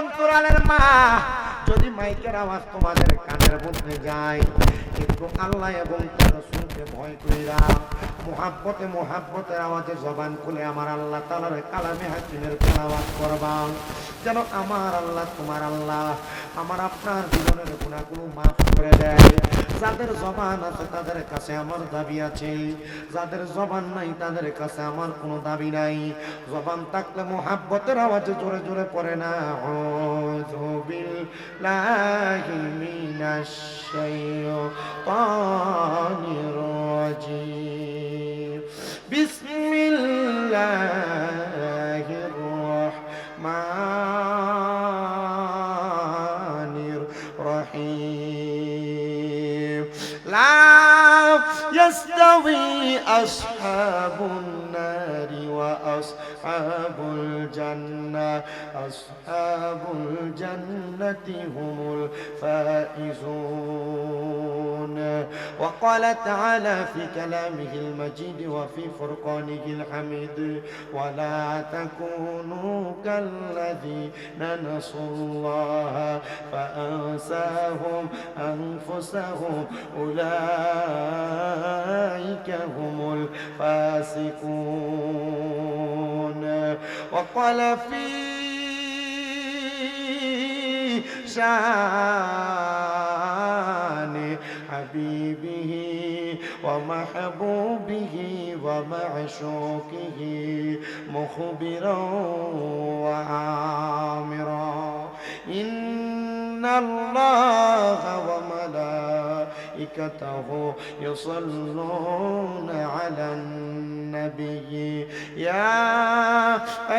অন্তরালের মা, যদি মাইকের আওয়াজ তোমাদের কানের মধ্যে যায়, একটু আল্লাহ এবং তার রাসূলকে ভয় কইরা মুহাব্বতের আওয়াজে জবান খুলে আমার আল্লাহ তাআলার কালামে হাকিমের তেলাওয়াত করবা, যেন আমার আল্লাহ তোমার আল্লাহ আমার আপনার জীবনের গুনাহগুলো মাফ করে দেয়। যাদের জবান আছে তাদের কাছে আমার দাবি আছে, যাদের জবান নাই তাদের কাছে আমার কোনো দাবি নাই। জবান থাকলে মুহাব্বতের আওয়াজে জোরে জোরে পড়ে না, আউযু বিল্লাহি মিনাশ শাইতানির রাজিম, বিসমিল্লাহির রাহমানির রহিম। লা يستوي أصحاب النار وأصحاب الجنة، أصحاب الجنة هم الفائزون. وقال تعالى في كلامه المجيد وفي فرقانه الحميد: ولا تكونوا كالذين نسوا الله فأنساهم أنفسهم أولئك هم الفاسقون. وقال في شان حبيبه ومحبوبه ومعشوقه مخبرا وعامرا: إن الله وملائكته يصلون على النبي يا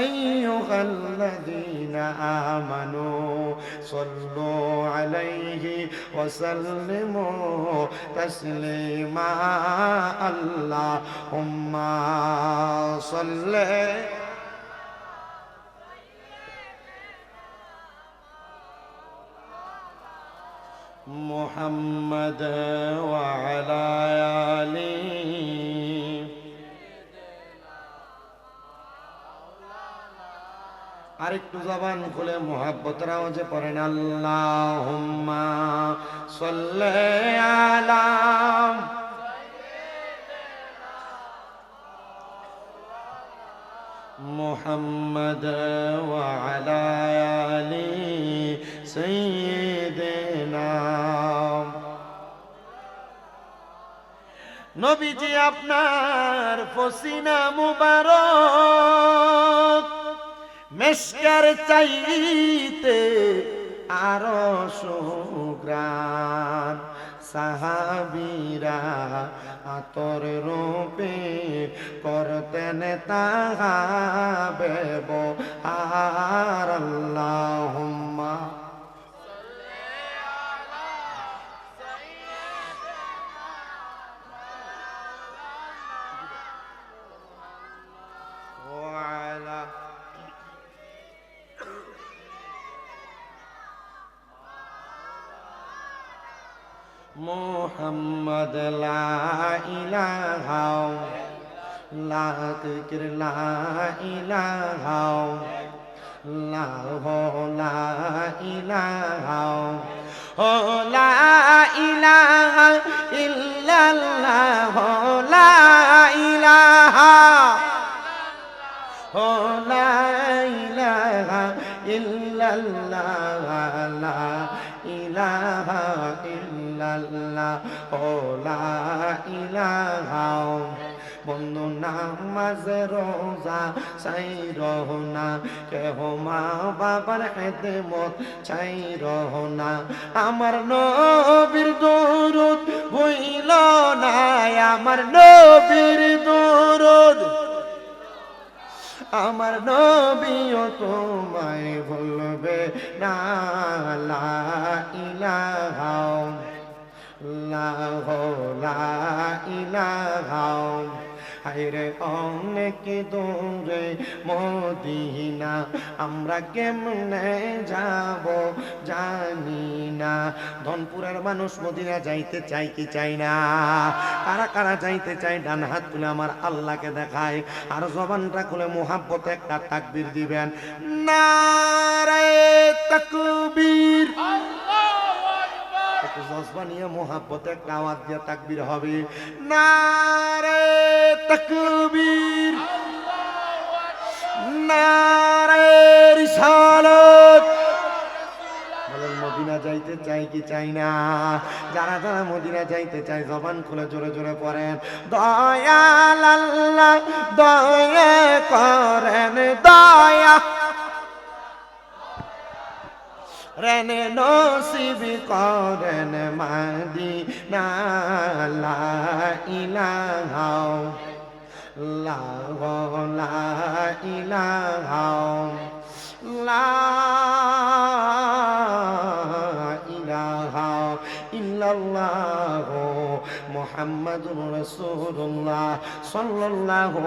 أيها الذين آمنوا صلوا عليه وسلموا تسليما. اللهم صل محمد وعلى آله. আরেকটু জবান খুলে মুহাব্বতের আওয়াজে পড়েন, আল্লাহুম্মা সাল্লি আলা মুহাম্মদ ওয়া আলা আলি সাইয়্যিদিনা। নবীজি আপনার পসিনা মুবারক মেশকার চাইতে আরো সুগ্রাণ, সাহাবীরা আতর রূপে করতেন তাহা ব্যবহার। আল্লাহুম্মা মুহাম্মদ লা ইলাহা লা যিকির লা ইলাহা লা ইলাহা ও লা ইলাহা ইল্লাল্লাহ লা ইলাহা ও লা ইলাহা ইল্লাল্লাহ লা ইলাহা ইল্লাল্লাহ ও লা ইলাহা। বন্ধু নামাজে রোজা চাই রহনা, কেহ মা বাবার খেদমত চাই রহনা। আমার নবীর দরুদ ভুইল না, আমার নবীর দরুদ, আমার নবীও তোমায় ভুলবে না। লা ইলাহা লা ইলাহা। হায়রে অনেক দূরে মদিনা, আমরা কেমনে যাব জানি না। ধনপুরের মানুষ মদিনা যাইতে চাই কি চাই না? কারা কারা যাইতে চাই ডান হাত তুলে আমার আল্লাহকে দেখায়, আর জবানটা খুলে মুহাব্বতে একটা তাকবীর দিবেন। নারে বানিয়ে মোহাব্বতে একটা আওয়াজ দিয়ে তাকবীর হবে, নারে তাকবীর, নারে রিসালাত। বলেন মদিনা যাইতে চাই কি চাই না? যারা যারা মদিনা যাইতে চাই জবান খুলে জোরে জোরে পড়েন, দয়াল আল্লাহ দয়া করেন, দয়া রেনে নসিব করেন মদিনা। লা ইলাহা লা ইলাহা লা ইলাহা ইল্লাল্লাহ মুহাম্মাদুর রাসূলুল্লাহ সাল্লাল্লাহু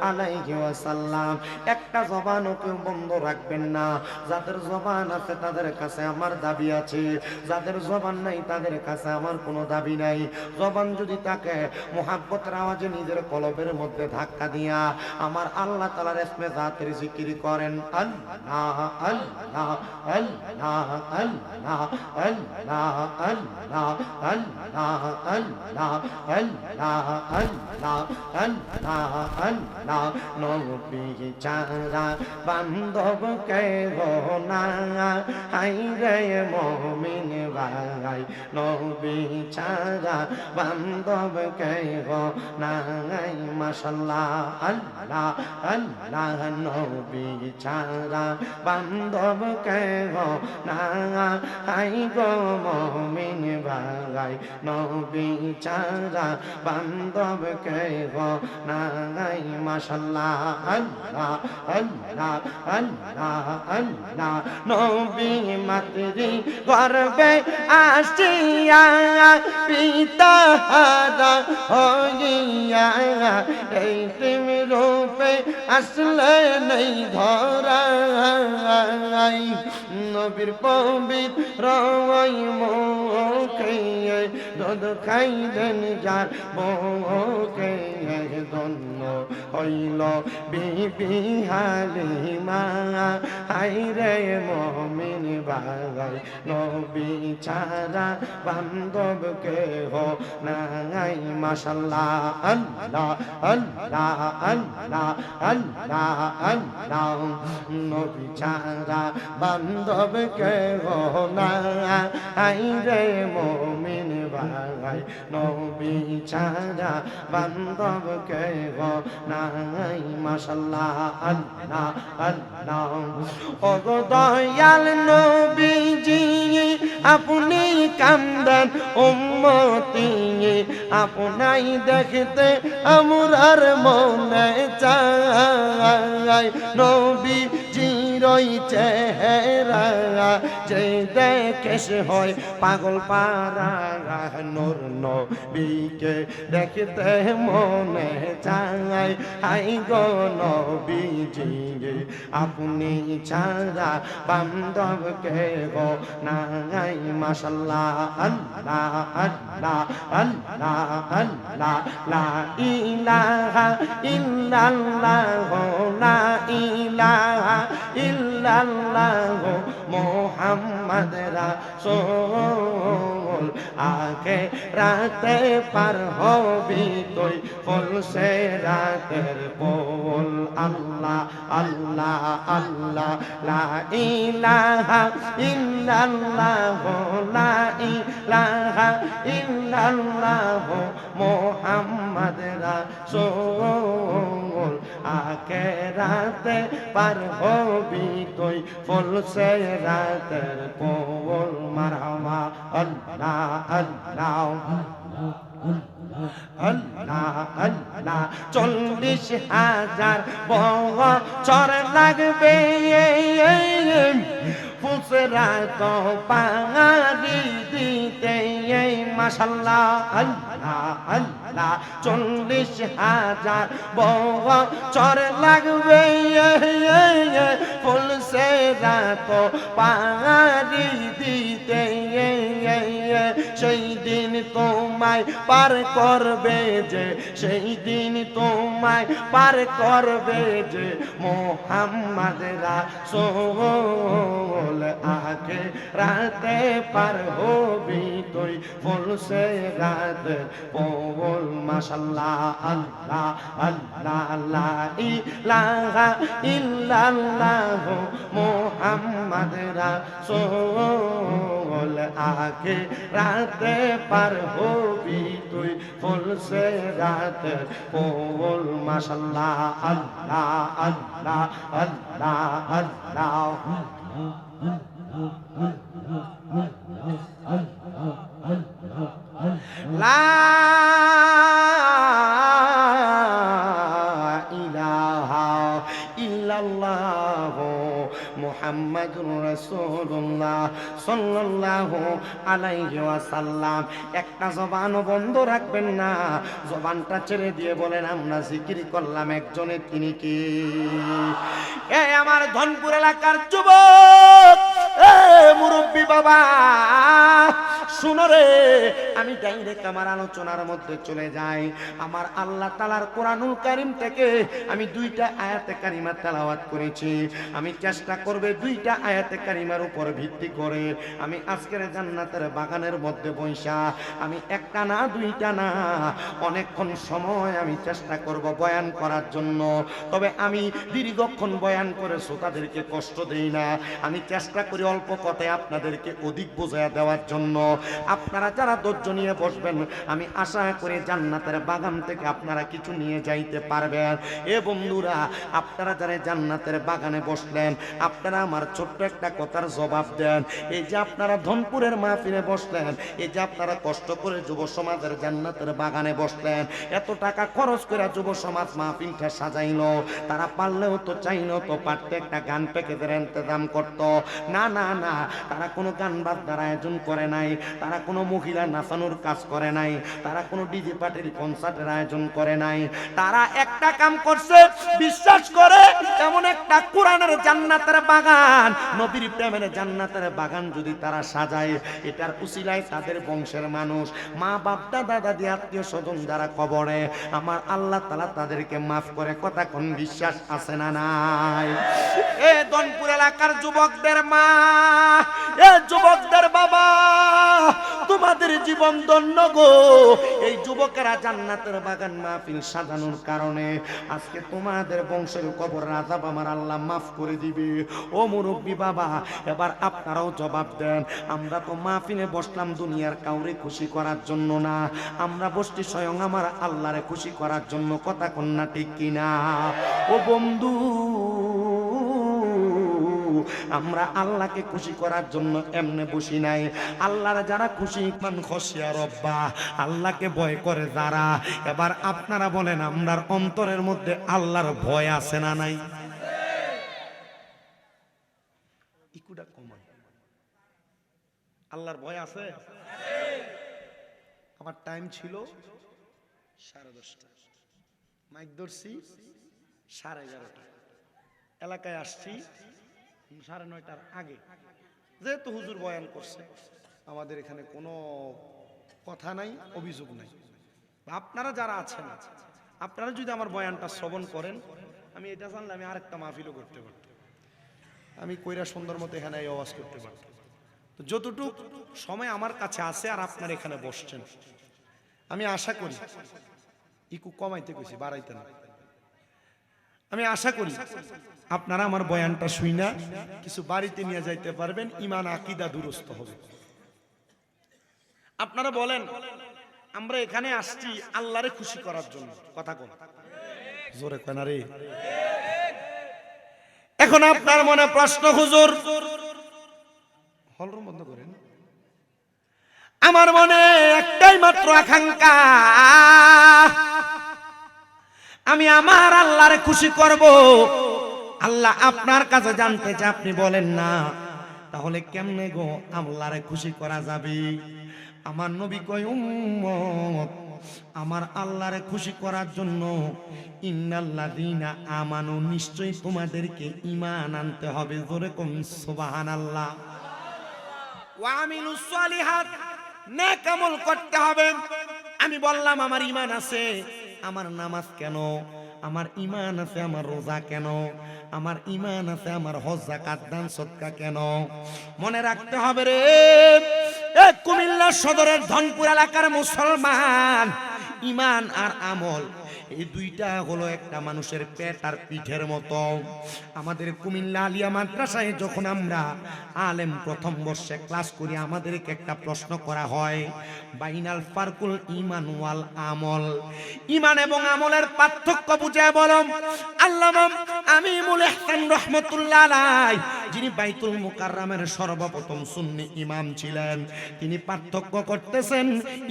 আলাইহি ওয়াসাল্লাম। একটা জবানও কেউ বন্ধ রাখবেন না। যাদের জবান আছে তাদের কাছে আমার দাবি আছে, যাদের জবান নাই তাদের কাছে আমার কোনো দাবি নাই। জবান যদি থাকে মুহাব্বতের আওয়াজে নিজের কলবের মধ্যে ধাক্কা দিয়া আমার আল্লাহ তাআলার ইসমে জাতের জিকির করেন, আল্লাহ আল্লাহ আল্লাহ আল্লাহ আল্লাহ আল্লাহ আল্লাহ আল্লাহ আল্লাহ আল্লাহ আল্লাহ আল্লাহ। নবী ছাড়া বান্ধব কেহ না, হায়রে মুমিন ভাই নবী ছাড়া বান্ধব কেহ নাই। মাশাআল্লাহ আল্লাহ আল্লাহ। নবী ছাড়া বান্ধব কেহ না, হাই গো মুমিন ভাই নবী ছাড়া বান্ধব কেহ নাই। মাশাআল্লাহ আল্লাহ আল্লাহ আল্লাহ আল্লাহ। নবী মাতৃ গর্ভে আসিয়া পিতা হারা হইয়া, এই তুমি রূপে আসলে নেই ধরাই। নবীর পবিত্র মুখে দুধ খাইলেন যার মুখে, ধন্য হইল বিবি হালিমা। হায়রে মুমিন ভাই নবী ছাড়া বান্ধব কেহ নাই। মাশাআল্লাহ আল্লাহ আল্লাহ আল্লাহ আল্লাহ আল্লাহ। নবী ছাড়া বান্ধব কেহ নাই। হায়রে মুমিন ভাই নবী ছাড়া বান্ধব কেহ নাই। মাশাআল্লাহ আল্লাহ আল্লাহ। ও গো দয়াল নবীজি আপনি কান্দেন উম্মতি, আপনাই দেখতে আমরার মনে চাই। নবীজির ওই চেহারা যে দেখে সে হয় পাগল পারা, নূর নবীকে দেখতে মনে চাই। হাই গো নবীজি আপনি ছাড়া বান্ধব কেহ নাই। মাশাআল্লাহ আল্লাহ আল্লাহ আল্লাহ আল্লাহ। লা ইলাহা ইল্লাল্লাহ লা ইলাহা ইল্লাল্লাহ মুহাম্মদ রাসূল। আখিরাতে পার হবি তুই ফুল সে রাতের ফুল। আল্লাহ আল্লাহ আল্লাহ। লা ইলাহা ইল্লাল্লাহ লা ইলাহা ইল্লাল্লাহ মুহাম্মদ রাসূল। আখিরাতে পার হবি তুই ফুল সে রাতের ফুল। মারহাবা আল্লাহ আল্লাহ আল্লাহ আল্লাহ। 40,000 বছর লাগবে ফুসরা তো পাহাড়ি দিতে। মাশাআল্লাহ আল্লাহ আল্লাহ। 40,000 বছর লাগবে ফুলসেরা তো পাহাড়ি দিতে। সেই দিন তোমায় পার করবে যে, সেই দিন তোমায় পার করবে যে মুহাম্মদ রাসূল। আখে রাতে পার হবি তুই ফুলসে রাত পৌল মাশাল্লাহ আল্লাহ আল্লাহ লা ইলাহা ইল্লাল্লাহ মুহাম্মাদ রাসূল আখে রাতে পার হবি তুই ফুলসে রাত পৌল মাশাল্লাহ আল্লাহ আল্লাহ আল্লাহ আল্লাহ লা ইলাহা ইল্লাল্লাহ মুহাম্মাদুর রাসূলুল্লাহ সাল্লাল্লাহু আলাইহি ওয়াসাল্লাম। একটা জবানও বন্ধ রাখবেন না, জবানটা ছেড়ে দিয়ে বলেন আমরা জিকির করলাম একজনে, তিনি কি? এই আমার ধনপুর এলাকার যুবক, মুরব্বী বাবা শুনো রে, আমি ডাইরেক্ট আমার আলোচনার মধ্যে চলে যাই। আমার আল্লাহ তাআলার কোরআনুল কারীম থেকে আমি দুইটা আয়াতে কারিমা তেলাওয়াত করেছি। আমি চেষ্টা করবে দুইটা আয়াতে কারিমার উপর ভিত্তি করে আমি আজকের জান্নাতের বাগানের মধ্যে বৈশা আমি একটা না দুইটা না অনেকক্ষণ সময় আমি চেষ্টা করব বয়ান করার জন্য। তবে আমি দীর্ঘক্ষণ বয়ান করে শ্রোতাদেরকে কষ্ট দেই না, আমি চেষ্টা করি অল্প কথায় আপনাদেরকে অধিক বোঝায়া দেওয়ার জন্য। আপনারা যারা ধৈর্য নিয়ে বসবেন আমি আশা করি জান্নাতের বাগান থেকে আপনারা কিছু নিয়ে যাইতে পারবেন। এ বন্ধুরা, আপনারা যারা জান্নাতের বাগানে বসলেন আপনারা আমার ছোট্ট একটা কথার জবাব দেন। এই যে আপনারা ধনপুরের মাহফিলে বসলেন, এই যে আপনারা কষ্ট করে যুব সমাজের জান্নাতের বাগানে বসলেন, এত টাকা খরচ করে যুব সমাজ মাহফিলটা সাজাইলো, তারা পারলেও তো চাইলেও তো পারতে একটা গান প্যাকেজের ইন্তজাম করতো। না না না, তারা কোনো গান বাজনার আয়োজন করে নাই, তারা কোনো মহিলা নাচানোর কাজ করে নাই, তারা কোনো ডিজে পার্টির কনসার্টের আয়োজন করে নাই। তারা একটা কাম করছে, বিশ্বাস করে এমন একটা কোরআনের জান্নাতের বাগান, নবীর প্রেমের জান্নাতের বাগান যদি তারা সাজায়, এটার উসিলায় তাদের বংশের মানুষ, মা বাপ দাদা দাদি আত্মীয় স্বজন যারা কবরে, আমার আল্লাহ তাআলা তাদেরকে মাফ করে। কথা কোন বিশ্বাস আছে না নাই? এ দনপুর এলাকার যুবকদের মা, এ যুবকদের বাবা, তোমাদের জীবন ধন্য গো। এই যুবকেরা জান্নাতের বাগান মাহফিল সাজানোর কারণে আজকে তোমাদের বংশের কবর আযাব আমার আল্লাহ মাফ করে দিবে। ও মুরব্বী বাবা, এবার আপনারাও জবাব দেন। আমরা তো মাহফিলে বসলাম দুনিয়ার কাউরে খুশি করার জন্য না, আমরা বসছি স্বয়ং আমার আল্লাহরে খুশি করার জন্য। কথা কন্যা ঠিক কিনা? ও বন্ধু, আমরা আল্লাহকে খুশি করার জন্য এমনি বসি নাই। আল্লাহর যারা খুশি, মান খশিয়া রব্বা, আল্লাহকে ভয় করে যারা। এবার আপনারা বলেন, আমরার অন্তরের মধ্যে আল্লাহর ভয় আছে না নাই? ইকুটা কমান, আল্লাহর ভয় আছে? আমার টাইম ছিল 10:30, মাইক ধরছি 11:30, এলাকায় আসছি 9:30টার আগে। যেহেতু হুজুর বয়ান করছে, আমাদের এখানে কোনো কথা নাই, অভিযোগ নাই। আপনারা যারা আছেন, আপনারা যদি আমার বয়ানটা শ্রবণ করেন, আমি এটা জানলে আমি আরেকটা মাহফিলও করতে পারতাম, আমি কইরা সুন্দর মতো এখানে এই আওয়াজ করতে পারতাম। তো যতটুক সময় আমার কাছে আছে আর আপনার এখানে বসছেন, আমি আশা করি, ইকু কমাইতে কইছি, বাড়াইতে না, আমি আশা করি আপনারা আমার বয়ানটা শুইনা কিছু বাড়িতে নিয়ে যাইতে পারবেন, ঈমান আকীদা দুরস্ত হবে। আপনারা বলেন, আমরা এখানে আসছি আল্লাহরে খুশি করার জন্য। কথা কোন জোরে কয় না রে? এখন আপনার মনে প্রশ্ন, হুজুর হলরুম বন্ধ করেন, আমার মনে একটাই মাত্র আকাঙ্ক্ষা, আমি আমার আল্লাহরে খুশি করব। আল্লাহ আপনার কাছে জানতে চাই, আপনি বলেন না, তাহলে কেমনে গো আল্লাহরে খুশি করা যাবে? আমার নবী কয়, উম্মত, আমার আল্লাহরে খুশি করার জন্য ইন্নাল্লাযীনা আমানু, নিশ্চয়ই তোমাদেরকে ঈমান আনতে হবে। জোরে কোন সুবহানাল্লাহ। ওয়া আমিলুস সালিহাত, নেক আমল করতে হবে। আমি বললাম আমার ঈমান আছে, আমার নামাজ কেন, আমার ঈমান আছে, আমার রোজা কেন? আমার ঈমান আছে, আমার হজ যাকাত দান সদকা কেন? মনে রাখতে হবে রে, এ কুমিল্লা সদরের ধনপুর এলাকার মুসলমান, ঈমান আর আমল এই দুইটা হলো একটা মানুষের পেট আর পিঠের মতো। আমাদের কুমিল্লা আলিয়া মাদ্রাসায় যখন আমরা আলেম প্রথম বর্ষে ক্লাস করি, আমাদেরকে একটা প্রশ্ন করা হয়, বাইনাল ফারকুল ঈমান ওয়াল আমল, ঈমান এবং আমলের পার্থক্য বুঝে বলো। আল্লামা আমিনুল ইহসান রাহমাতুল্লাহ আলাইহি, যিনি বাইতুল মুকাররমের সর্বপ্রথম সুন্নি ইমাম ছিলেন, তিনি পার্থক্য করতেছেন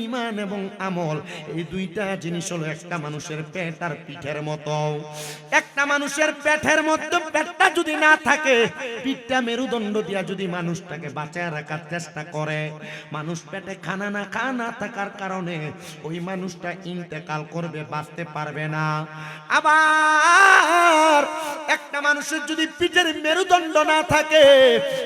ঈমান এবং আমল এই দুইটা জিনিস হলো একটা মানুষের পেট আর পিঠের মতো। একটা মানুষের পেটের মধ্যে পেটটা যদি না থাকে, পিঠটা মেরুদণ্ড দিয়া যদি মানুষটাকে বাঁচায় রাখার চেষ্টা করে, মানুষ পেটে খানা না থাকার কারণে ওই মানুষটা ইন্তেকাল করবে, বাঁচতে পারবে না। আবার একটা মানুষের যদি পিঠের মেরুদণ্ড না থাকে,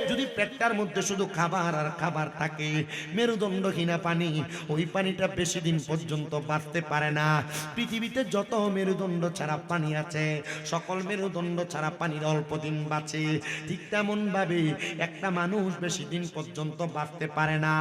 যদি পেটটার মধ্যে শুধু খাবার আর খাবার থাকে, মেরুদণ্ডহীনা পানি, ওই পানিটা বেশি দিন পর্যন্ত বাঁচতে পারে না। পৃথিবীতে যত মেরুদণ্ড ছাড়া পানি আছে, সকল মেরুদণ্ড ছাড়া পানির অল্প দিন বাঁচে। ঠিক তেমন ভাবে একটা মানুষ বেশি দিন পর্যন্ত বাঁচতে পারে না।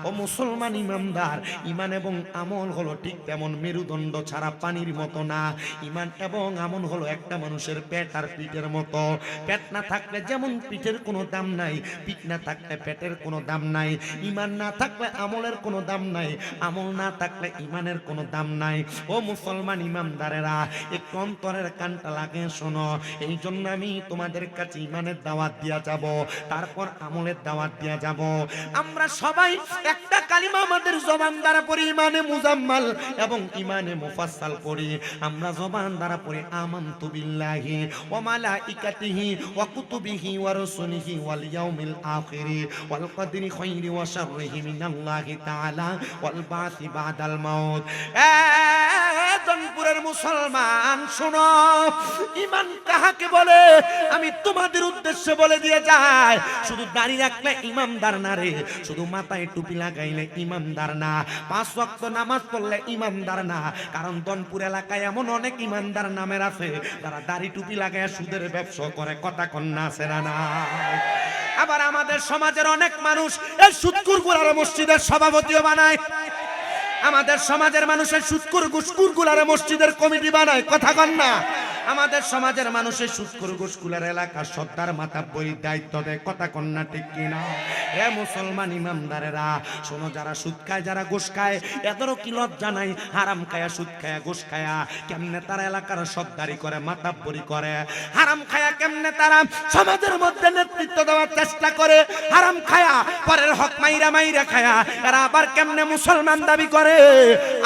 ও মুসলমান ইমানদার, ঈমান এবং আমল হলো ঠিক তেমন মেরুদণ্ড ছাড়া পানির মতো না। ঈমান এবং আমল হলো একটা মানুষের পেট আর পিঠের মতো। পেট না থাকলে যেমন পিঠের কোনো দাম নাই, পিঠ না থাকলে পেটের কোনো দাম নাই। ঈমান না থাকলে আমলের কোনো দাম নাই, আমল না থাকলে ঈমানের কোনো দাম নাই। ও মুসলমান ইমানদারেরা, একটু অন্তরের কানটা লাগে শোনো। এই জন্য আমি তোমাদের কাছে ঈমানের দাওয়াত দিয়া যাব, তারপর আমলের দাওয়াত দিয়া যাব। আমরা সবাই একটা কালিমা আমাদের জবান দ্বারা পড়ি, ঈমানে মুজাম্মাল এবং ঈমানে মুফাসসাল পড়ি। আমরা জবান দ্বারা পড়ি আমানতু বিল্লাহি ওয়া মালাইকাতিহি ওয়া কুতুবিহি ওয়া রাসূলিহি ওয়াল ইয়াউমিল আখিরি ওয়াল কদরি খাইরি ওয়া শাররিহি মিনাল্লাহি তাআলা ওয়াল বাসি বাদাল মাউত। ধনপুরের মুসলমান শোনো, ঈমান কাহাকে বলে আমি তোমাদের উদ্দেশ্যে বলে দিয়ে যাই। শুধু দাড়ি রাখলে ইমানদার না রে, শুধু মাথায় টুপি লাগাইলে ইমানদার না, 5 ওয়াক্ত নামাজ পড়লে ইমানদার না। কারণ ধনপুর এলাকায় এমন অনেক ইমানদার নামের আছে যারা দাড়ি টুপি লাগায় সুদের ব্যবসা করে, কথা কন্যা আছে না? আবার আমাদের সমাজের অনেক মানুষ এই সুদকুরগুলার মসজিদের সভাপতিও বানায়। আমাদের সমাজের মানুষের সুদকুর ঘুষকুরগুলার মসজিদের কমিটি বানায়, কথা কন্যা। আমাদের সমাজের মানুষের সুদকুর ঘুষকুলার এলাকার সর্দার মাতাব্বরীর দায়িত্ব দেয়, কথা কন্যা ঠিক কিনা? এ মুসলমান ইমানদারেরা শোনো, যারা সুদ খায়, যারা ঘুষ খায়, এদেরও কি লজ্জা নাই? হারাম খায়া, সুদ খায়া, ঘুষ খায়া কেমনে তারা এলাকার সর্দারি করে, মাতাব্বরী করে? হারাম খায়া কেমনে তারা সমাজের মধ্যে নেতৃত্ব দেওয়ার চেষ্টা করে? হারাম খায়া, পরের হক মাইরা খায়া এরা আবার কেমনে মুসলমান দাবি করে?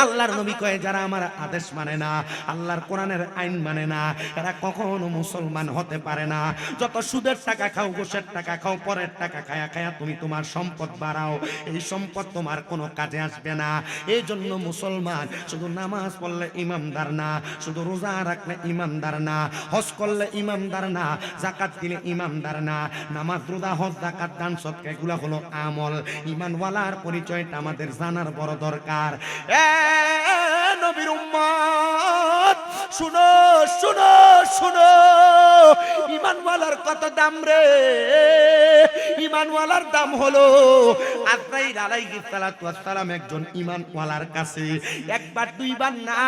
আল্লাহর নবী কয়, যারা আমার আদেশ মানে না, আল্লাহর কোরআনের আইন মানে না, এরা কখনো মুসলমান হতে পারে না। যত সুদের টাকা খাও, ঘুষের টাকা খাও, পরের টাকা খায়া তুমি তোমার সম্পদ বাড়াও, এই সম্পদ তোমার কোনো কাজে আসবে না। এই জন্য মুসলমান শুধু নামাজ পড়লে ইমানদার না, শুধু রোজা রাখলে ইমানদার না, হজ করলে ইমানদার না, যাকাত দিলে ইমানদার না। নামাজ, রোজা, হজ, যাকাত, দান সদকা এগুলো হলো আমল। ঈমানওয়ালার পরিচয়টা আমাদের জানার বড় দরকার। এ নবীর উম্মত শুনো শুনো শুনো, ঈমানওয়ালার কত দাম রে? ঈমানওয়ালার দাম হলো, আজরাইল আলাইহিস সালাতু ওয়াস সালাম একজন ঈমানওয়ালার কাছে একবার দুইবার না,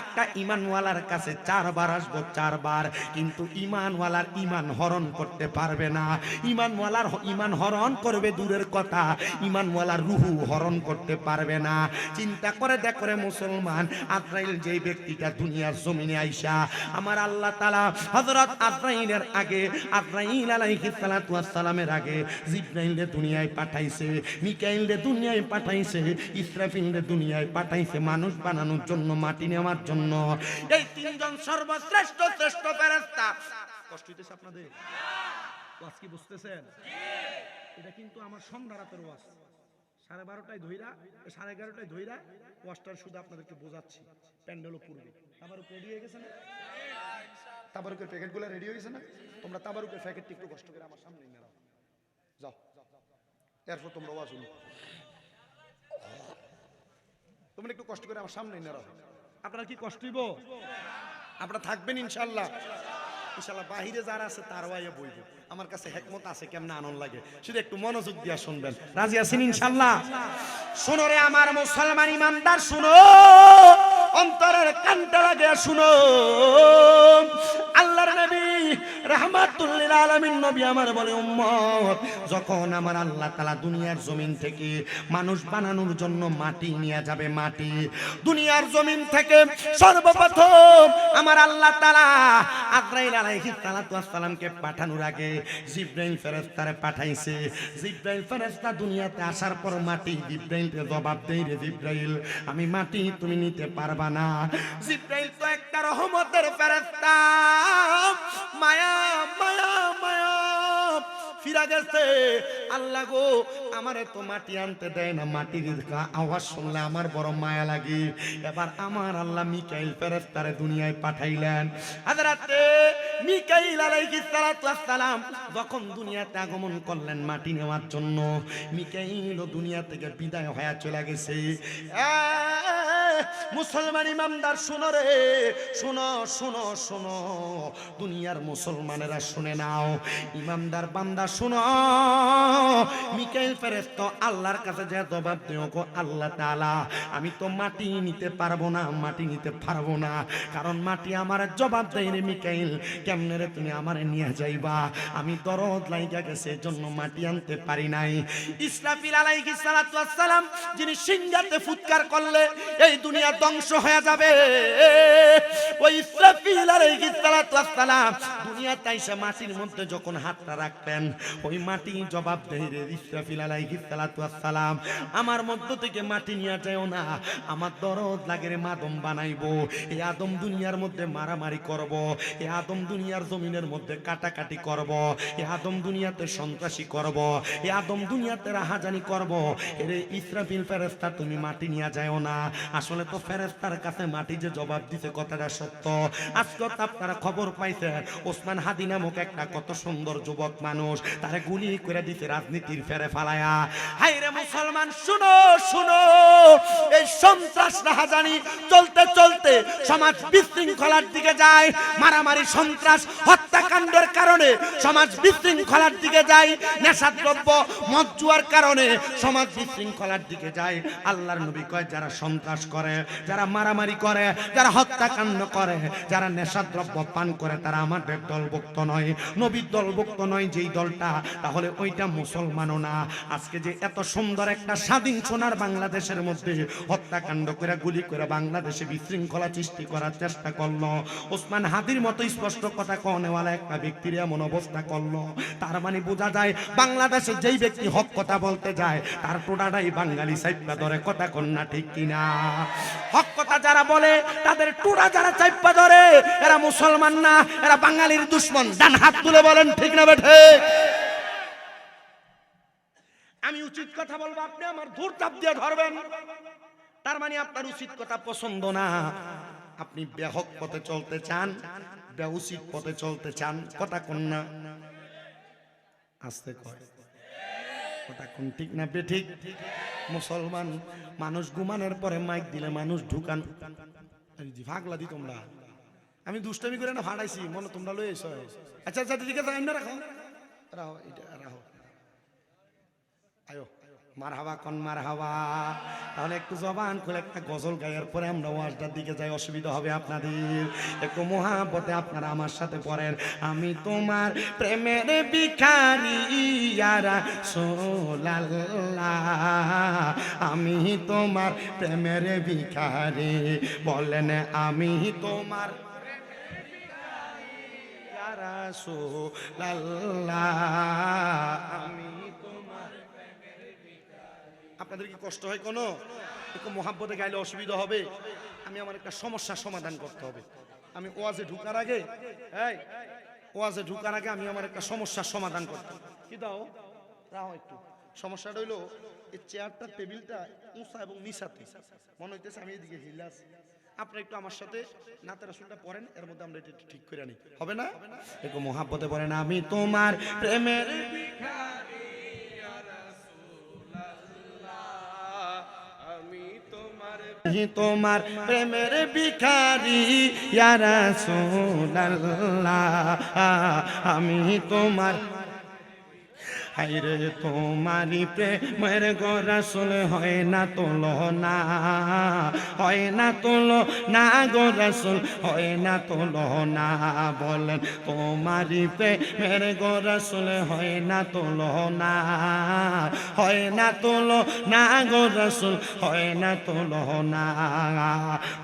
একটা ঈমানওয়ালার কাছে 4 বার আসবো, 4 বার। কিন্তু ঈমানওয়ালার ঈমান হরণ করতে পারবে না। ঈমানওয়ালার ঈমান হরণ করবে দূরের কথা, ঈমানওয়ালার রূহু হরণ করতে পারবে না। চিন্তা করে দেখো রে মুসলমান, আজরাইল যেই ব্যক্তিটা দুনিয়ার জমিনে আইসা আমার আল্লাহ তাআলা হযরত আজরাইলের আগে, আজরাইল আলাইহিস সালাতু ওয়াস সালামের আগে জিবরাইলকে দুনিয়ায় পাঠাইছে, মিকাইলকে দুনিয়ায় পাঠাইছে, ইসরাফিলকে দুনিয়ায় পাঠাইছে মানুষ বানানোর জন্য, মাটি নেওয়ার জন্য। এই 3 জন সর্বশ্রেষ্ঠ শ্রেষ্ঠ ফেরেশতা। কষ্ট হইতেছে আপনাদের? ওয়াজ কি বুঝতেছেন? এটা কিন্তু আমার সন্ধ্যা রাতের ওয়াজ, 12:30টায় ধইরা, 11:30টায় ধইরা ওয়াজটার শুধু আপনাদেরকে বোঝাচ্ছি। প্যান্ডেলও পূর্বে তাবারুক রেডি হয়ে গেছে না? তাবারুকের প্যাকেটগুলো রেডি হয়ে গেছে না? তোমরা তাবারুকের প্যাকেটটি একটু কষ্ট করে আমার সামনে নিয়ে যাও, এরপর তোমরা ওয়াজ শুনো। তোমরা একটু কষ্ট করে আমার সামনে নিয়ে আপনারা কি কষ্ট হইব? আপনারা থাকবেন ইনশাআল্লাহ? ইনশাআল্লাহ। বাহিরে যারা আছে তারাও আইয়া বইবে, আমার কাছে হেকমত আছে কেমনে আনন্দ লাগে, শুধু একটু মনোযোগ দিয়া শুনবেন। রাজি আছেন ইনশাআল্লাহ? শোনো রে আমার মুসলমান ইমানদার, শুনো, অন্তরের কানটা লাগে শুনো। আল্লাহর নবী রাহমাতুল লিল আলামিন নবী আমার বলে, উম্মত, যখন আমার আল্লাহ তাআলা দুনিয়ার জমিন থেকে মানুষ বানানোর জন্য মাটি নিয়ে যাবে, মাটি দুনিয়ার জমিন থেকে সর্বপ্রথম আমার আল্লাহ তাআলা আজরাইল আলাইহিস সালাতু ওয়াস সালামকে পাঠানোর আগে জিবরাইল ফেরেশতারে পাঠাইছে। জিবরাইল ফেরেশতা দুনিয়াতে আসার পর মাটি জিবরাইলকে জবাব দেই, রে জিবরাইল, আমি মাটি তুমি নিতে পারবা না। জিবরাইল তো একটা রহমতের ফেরেশতা, মায়া মায়া মায়া ফিরা গেছে। আল্লাহ গো, আমারে তো মাটি আনতে দেয় না, মাটির আওয়াজ শুনলে আমার বড় মায়া লাগে। এবার আমার আল্লাহ মিকাইল ফেরেশতারে দুনিয়ায় পাঠাইলেন। হযরতে মিকাইল আলাইহিস সালাতু ওয়াস সালাম যখন দুনিয়াতে আগমন করলেন মাটি নেওয়ার জন্য, মিকাইল দুনিয়া থেকে বিদায় হয়ে চলে গেছে। মুসলমান ইমানদার শুনো রে, শুনো শুনো শুনো, দুনিয়ার মুসলমানেরা শুনে নাও, ইমানদার বান্দা শুনো। মিকাইল ফেরেশতা আল্লাহর কাছে যে জবাব দিও, গো আল্লাহ তাআলা, আমি তো মাটি নিতে পারবো না, মাটি নিতে পারবো না, কারণ মাটি আমার জবাব দেয়, রে মিকাইল, কেমনে রে তুমি আমারে নিয়ে যাইবা, আমি দরদ লাইগা গেছে, এজন্য মাটি আনতে পারি নাই। ইসরাফিল আলাইহিস সালাতু ওয়াস সালাম যিনি সিংহাতে ফুৎকার করলে এই দুনিয়া ধ্বংস হয়ে যাবে, ওই ইসরাফিল আলাইহিস সালাতু ওয়াস সালাম দুনিয়াতে এসে মাটির মধ্যে যখন হাতটা রাখতেন, ওই মাটি জবাব দেয়, রে ইসরাফিল আলাইহিস সালাতু ওয়াস সালাম, আমার মধ্য থেকে মাটি নিয়ে যাও না, আমার দরদ লাগে রে, আদম বানাইবো, এই আদম দুনিয়ার মধ্যে মারামারি করব, এই আদম দুনিয়ার জমিনের মধ্যে কাটাকাটি করব, এই আদম দুনিয়াতে সন্ত্রাসী করব, এই আদম দুনিয়াতে রাহাজানি করব। রে ইসরাফিল ফেরেশতা, তুমি মাটি নিয়ে যাও না। আসলে তো ফেরেশতার কাছে মাটি যে জবাব দিছে কথাটা সত্য। আজকে আপনারা খবর পাইছেন, ওসমান হাদি নামক একটা কত সুন্দর যুবক মানুষ, তারে গুলি করে দিতে রাজনীতির ফেরে ফালায়া। হায়রে মুসলমান শুনো শুনো, এই সন্ত্রাস রাহাজানি চলতে চলতে সমাজ বিশৃঙ্খলার দিকে যায়, মারামারি সন্ত্রাস হত্যাকাণ্ডের কারণে সমাজ বিশৃঙ্খলার দিকে যায়, নেশাদ্রব্য মদ জুয়ার কারণে সমাজ বিশৃঙ্খলার দিকে যায়। আল্লাহর নবী কয়, যারা সন্ত্রাস করে, যারা মারামারি করে, যারা হত্যাকাণ্ড করে, যারা নেশাদ্রব্য পান করে, তারা আমাদের দলভুক্ত নয়, নবীর দলভুক্ত নয় যেই দলটা, তাহলে ওইটা মুসলমানও না। আজকে যে এত সুন্দর একটা স্বাধীন সোনার বাংলাদেশের মধ্যে হত্যাকাণ্ড করে গুলি করে বাংলাদেশে বিশৃঙ্খলা সৃষ্টি করার চেষ্টা করলো, ওসমান হাদির মতো স্পষ্ট কথা কওনেওয়ালা একটা ব্যক্তির এমন অবস্থা করলো, তার মানে বোঝা যায় বাংলাদেশে যেই ব্যক্তি হক কথা বলতে যায় তার টোটাটাই বাঙালি সাইপা ধরে, কথা কন্যা ঠিক কিনা? হক কথা যারা বলে তাদের টোটা যারা চাইপা ধরে, এরা মুসলমান না, এরা বাঙালির দুশ্মন। ডান হাত তুলে বলেন ঠিক না বেঠে? আমি উচিত কথা বলবো, আপনি আমার ধূর চাপ দিয়ে ধরবেন, তার মানে আপনার উচিত কথা পছন্দ না। আপনি বেহক পথে চলতে চান, বেউচিত পথে চলতে চান, কথা কন্যা আসতে কয়, কথা কোন ঠিক না বেঠিক? মুসলমান মানুষ ঘুমানোর পরে মাইক দিলে মানুষ ঢুকান, ভাগলা দি তোমরা, আমি দুষ্টামি করে না ফাটাইছি, মনে তোমরা লই এসো। আচ্ছা আচ্ছা ঠিক আছে, রাখো রাখো এটা রাখো, আয়ো মারহাবা কোন মারহাবা। তাহলে একটু জবান খুলে একটা গজল গায়ের পরে আমরা ওয়াজটার দিকে যাই, অসুবিধা হবে আপনাদের। একটু মোহাব্বতে আপনারা আমার সাথে পড়েন, আমি তোমার প্রেমের ভিখারি ইয়া রাসূলুল্লাহ, আমি তোমার প্রেমের ভিখারি, বলেন আমি তোমার ইয়া রাসূলুল্লাহ, আমি আপনাদের কি কষ্ট হয় কোনো? একটু মোহাব্বতে গাইলে অসুবিধা হবে। আমি আমার একটা সমস্যার সমাধান করতে হবে। আমি ওয়াজে ঢুকার আগে, এই ওয়াজে ঢুকার আগে আমি আমার একটা সমস্যার সমাধান করতে হবে। কি দাও রাও একটু। সমস্যাটা হইলো এই চেয়ারটা টেবিলটা উঁচা এবং নিচাতে, মনে হইতেছে আমি এদিকে হিলাস। আপনি একটু আমার সাথে নাতের আসলটা পড়েন, এর মধ্যে আমরা এটা ঠিক করে নিই, হবে না? একটু মোহাব্বতে পড়েন, আমি তোমার প্রেমের ভিখারি ইয়া রাসূলুল্লাহ, আমি তোমার তোমার প্রেমের ভিখারি ইয়া রাসূলুল্লাহ আমি তোমার হায়রে তোমারি প্রেমের গো রাসূল হয় না তুলনা হয় না তুলনা গো রাসূল হয় না তুলনা বলেন তোমারি প্রেমের গো রাসূল হয় না তুলনা হয় না তুলনা গো রাসূল হয় না তুলনা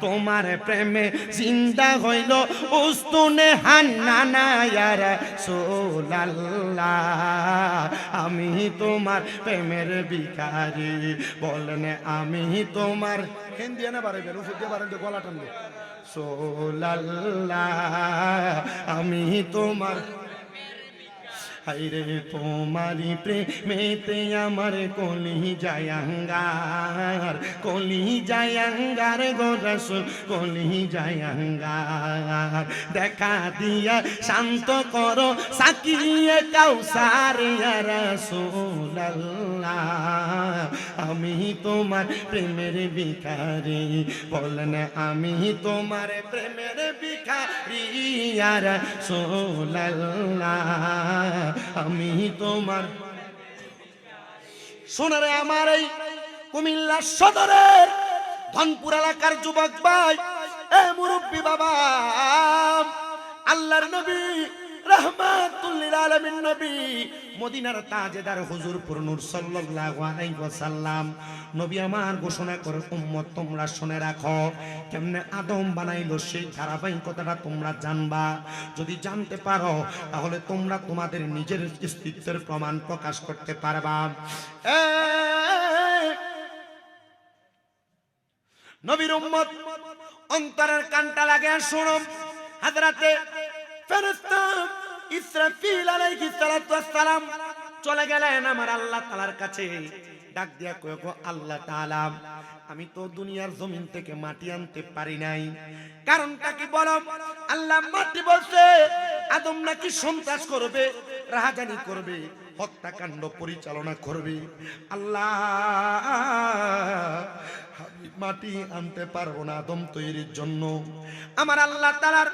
তোমার প্রেমে জিন্দা হইল উস্তুনে হান্নানা ইয়া রাসূলুল্লাহ আমি তোমার প্রেমের ভিখারি বলেন আমি তোমার হিন্দি না বাড়াইবে রুফু দিয়ে বাড়াইবে গলা টানবে রাসূলুল্লাহ আমি তোমার হায়রে তোমারি প্রেমেতে আমার কলি জায়াঙ্গার গো রাসূল কলি জায়াঙ্গার দেখা দিয়া শান্ত করো সাকিয়ে কাউসার ইয়া রাসূলুল্লাহ আমি তোমার প্রেমের ভিখারি বলেন আমি তোমার প্রেমের ভিখারি ইয়া রাসূলুল্লাহ আমি তোমার সোনারে আমার এই কুমিল্লা সদরের ধনপুর এলাকার যুবক ভাই এ মুরব্বী বাবা আল্লাহর নবী রাহমাতুল লিল আলামিন নবী মদিনার তাজেদার হুজুরপুর নূর সাল্লাল্লাহু আলাইহি ওয়াসাল্লাম নবী আমার ঘোষণা করে উম্মত তোমরা শুনে রাখো কেমনে আদম বানাইলো সেই ধারাবাহিকতাটা তোমরা জানবা যদি জানতে পারো তাহলে তোমরা তোমাদের নিজের অস্তিত্বের প্রমাণ প্রকাশ করতে পারবা নবীর উম্মত অন্তরের কানটা লাগে শোনো হযরতে ফেরেশতা ইসরাফিল আলাইহিস সালাতু ওয়াস সালাম চলে গেলেন আমার আল্লাহ তাআলার কাছে ডাক দিয়া কয় গো আল্লাহ তাআলা আমি তো দুনিয়ার জমিন থেকে মাটি আনতে পারি নাই কারণটা কি বলো আল্লাহ মাটি বলছে আদম নাকি সন্ত্রাস করবে রাহাজানি করবে হত্যাকাণ্ড পরিচালনা করবে আল্লাহ আমি মাটি আনতে পারবো না আদম তৈরির জন্য আমার আল্লাহ তাআলার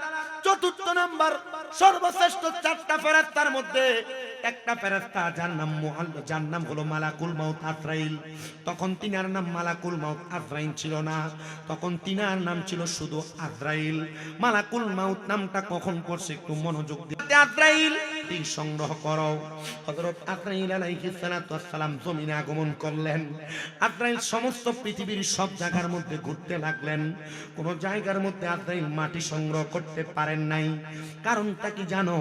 চতুর্থ নাম্বার সর্বশ্রেষ্ঠ চারটা ফেরেশতার মধ্যে একটা ফেরেশতা যার নাম হলো মালাকুল মাউত আজরাইল তখন তিনার নাম মালাকুল মাউত আজরাইল ছিল না তখন তিনার নাম ছিল শুধু আজরাইল মালাকুল মাউত নামটা কখন পড়ছে একটু মনোযোগ দিয়ে আজরাইল এই সংগ্রহ করো হযরত আজরাইল আলাইহিস সালাতু ওয়াস সালাম জমিনে আগমন করলেন আজরাইল সমস্ত পৃথিবীর সব জায়গার মধ্যে ঘুরতে লাগলেন কোন জায়গার মধ্যে আজরাইল মাটি সংগ্রহ করতে পারেন নাই কারণটা কি জানো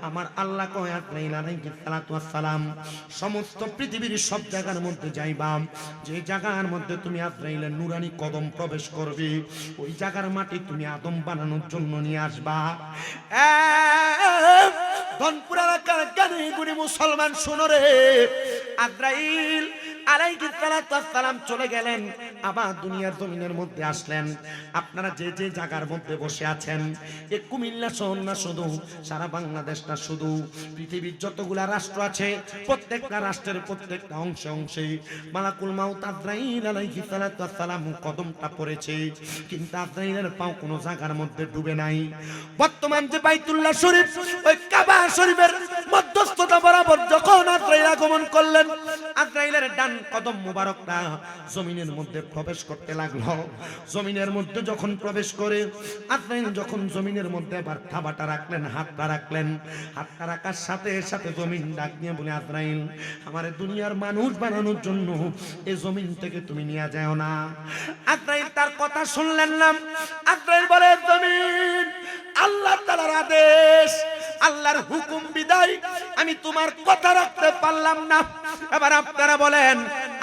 আমার আল্লাহ কয় আজরাইল আলাইহিস সালাতু ওয়াস সালাম সমস্ত পৃথিবীর সব জায়গার মধ্যে যাইবা যে জায়গার মধ্যে তুমি আজরাইলের নুরানি কদম প্রবেশ করবে ওই জায়গার মাটি তুমি আদম বানানোর জন্য নিয়ে আসবা ধনপুর এলাকার জ্ঞানী গুণী মুসলমান শোনো রে আজরাইল আলাইহিস সালাতু ওয়াস সালাম চলে গেলেন আবার দুনিয়ার জমিনের মধ্যে আসলেন আপনারা যে যে জায়গার মধ্যে বসে আছেন এই কুমিল্লা শহর না শুধু সারা বাংলাদেশ না শুধু পৃথিবীর যতগুলা রাষ্ট্র আছে প্রত্যেকটা রাষ্ট্রের প্রত্যেকটা অংশে অংশে মালাকুল মাউত আজরাইল আলাইহিস সালাতু ওয়াস সালাম কদমটা পড়েছে কিন্তু আজরাইলের পাও কোনো জায়গার মধ্যে ডুবে নাই বর্তমান যে বাইতুল্লাহ শরীফ ওই কাবা শরীফের মধ্যস্থতা বরাবর যখন আজরাইল আগমন করলেন আজরাইলের ডান কদম মুবারকটা জমিনের মধ্যে প্রবেশ করতে লাগলো জমিনের মধ্যে যখন প্রবেশ করে আজরাইল যখন জমিনের মধ্যে আবার থাবাটা রাখলেন হাতটা রাখার সাথে সাথে জমিন ডাক দিয়ে বলে আজরাইল আমারে দুনিয়ার মানুষ বানানোর জন্য এই জমিন থেকে তুমি নিয়ে যাও না আজরাইল তার কথা শুনলেন না আজরাইল বলে জমিন আল্লাহ তাআলার আদেশ আল্লাহর হুকুম বিদায় আমি তোমার কথা রাখতে পারলাম না এবার আপনারা বলেন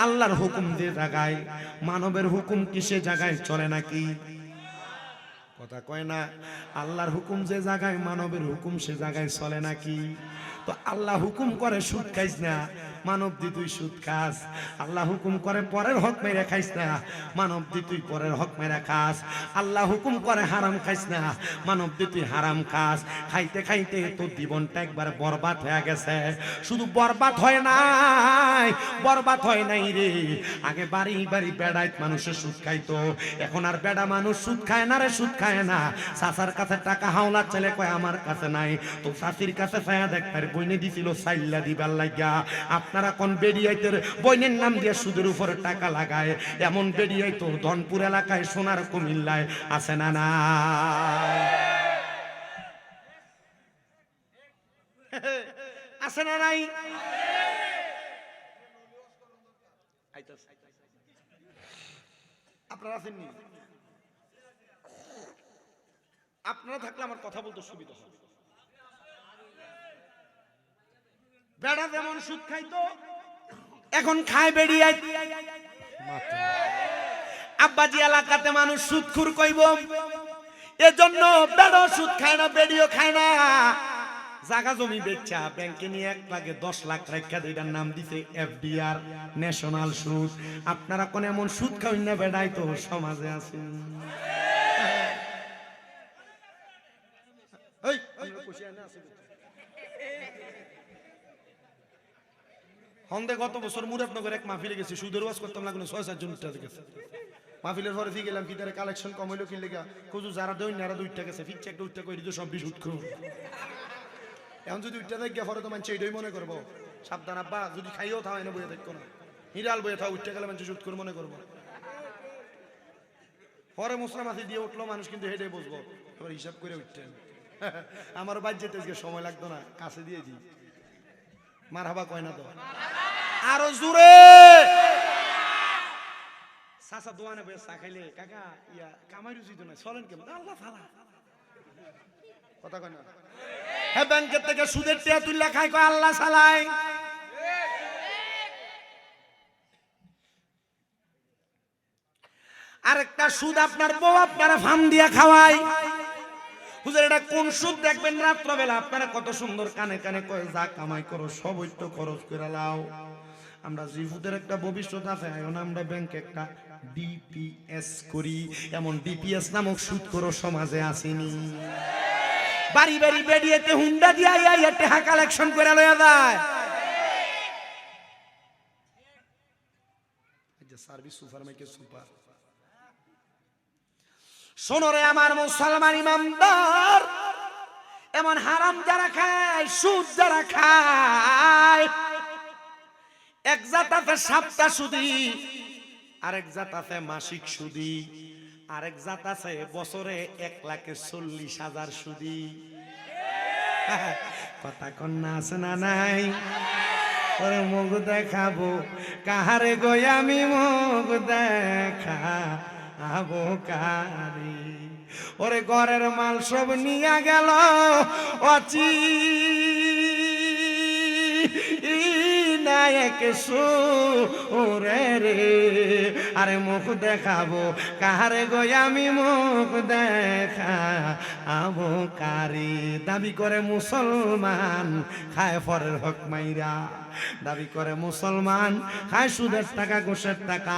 আল্লাহর হুকুম যে জায়গায় মানবের হুকুম কি সে জায়গায় চলে নাকি কথা কয় না আল্লাহর হুকুম যে জায়গায় মানবের হুকুম সে জায়গায় চলে নাকি তো আল্লাহ হুকুম করে সুদ খাইস না, মানব দি তুই সুদ খাস। আল্লাহ হুকুম করে পরের হক মেরে খাইস না, মানব দি তুই পরের হক মেরে খাস। আল্লাহ হুকুম করে হারাম খাইস না, মানব দি তুই হারাম খাস। খাইতে খাইতে তোর জীবনটা একবার বরবাদ হয়ে গেছে। শুধু বরবাদ হয় নাই, বরবাদ হয় নাই রে। আগে বাড়ি বাড়ি বেড়াইত মানুষের সুদ খাইতো, এখন আর বেড়া মানুষ সুদ খায় না রে, সুদ খায় না। চাচার কাছে টাকা হাওলা ছেলে কয় আমার কাছে নাই, তো চাচির কাছে ছায়া দেখ তার বইনে দিছিল সাইল্লা দিবার লাগিয়া। আপনারা কোন বেরিয়াইতের বইনের নাম দিয়ে সুদের উপরে টাকা লাগায়, এমন বেরিয়াই তো ধনপুর এলাকায় সোনার কুমিল্লায় আছে না না? আছে না নাই? আপনারা আছেননি? আপনারা থাকলে আমার কথা বলতে সুবিধা হবে। বেড়া যেমন সুদ খাইতো এখন খায় বেড়িয়াই। আব্বাজি এলাকাতে মানুষ সুদখুর কইব, এজন্য বেড়া সুদ খায় না, বেড়িও খায় না। জায়গা জমি বেচা ব্যাংকে নিয়ে 1 লাখে 10 লাখ রাখা, এটার নাম দিছে এফডিআর, ন্যাশনাল সুদ। আপনারা কোন এমন সুদ খাওই না বেড়াই তো সমাজে আছেন? হন্দে গত বছর মুরাদনগর এক মাহফিলে গেছি, সুদের ওয়াজ করতাম লাগলো 6-7 জন উঠতে গেছে। মাহফিলের পরে দিয়ে গেলাম কি তারে কালেকশন কম হইলো কি লেগা, কুজু যারা দই নারা 2টা গেছে, ফিকছে একটা উঠতে কই দিও সব 20 উঠ করব। এখন যদি উঠতে দেখ গিয়া পরে তো মানছে এটাই মনে করবো সাবধান আব্বা, যদি খাইও থাও এনে বইয়ে দেখো না, হিরাল বইয়ে থাও উঠতে গেলে মানুষ উঠ করে মনে করবো। পরে মুসলাম মাছি দিয়ে উঠলো মানুষ, কিন্তু হেঁটে বসবো, এবার হিসাব করে উঠতেন। আমার বাদ যেতে সময় লাগতো না, কাছে দিয়ে দিই। মার হাবা কয় না তো, আরো জোরে চাচা দোয়ানে বসে চা খাইলে কাকা ইয়া কামাই রুচি তো নাই, চলেন কেমন আল্লাহ ফালা কথা কয় না। হ্যাঁ ব্যাংকের থেকে সুদের টিয়া তুললা খাই কয় আল্লাহ সালাই। আরেকটা সুদ আপনার বউ আপনারা ফার্ম দিয়া খাওয়াই। হুজুর এটা কোন সুদ দেখবেন রাত্রবেলা আপনারা কত সুন্দর কানে কানে কয় যা কামাই করো সব ওই তো খরচ করে লাও। আমরা জিফুদের একটা ভবিষ্যৎ আছে, এখন আমরা ব্যাংকে একটা ডিপিএস করি, এমন ডিপিএস নামক সুদ করো সমাজে আসেনি। বাড়ি বাড়ি বেরিয়েতে হুন্ডা দিয়া ইয়া টাকা কালেকশন করে লয়া যায়। এই যে সার্ভিস সুপার মাইকে সুপার। শোনো রে আমার মুসলমান ইমানদার, এমন হারাম যারা খায়, সুদ যারা খায়, এক জাত আছে সাপ্তাহ সুদি, আরেক জাত আছে মাসিক সুদি, আরেক জাত আছে বছরে 1,40,000 সুদি। কথা কন্যা আছে না নাই? ওরে মুখ দেখাবো কাহারে গো আমি, মুখ দেখাবো কারে? ওরে ঘরের মাল সব নিয়ে গেল অচি নায়ক সুরে রে। আরে মুখ দেখাবো কাহারে গো আমি, মুখ দেখাবো কারে? দাবি করে মুসলমান খায় পরের হক মাইরা, দাবি করে মুসলমান খায় সুদের টাকা, ঘুষের টাকা।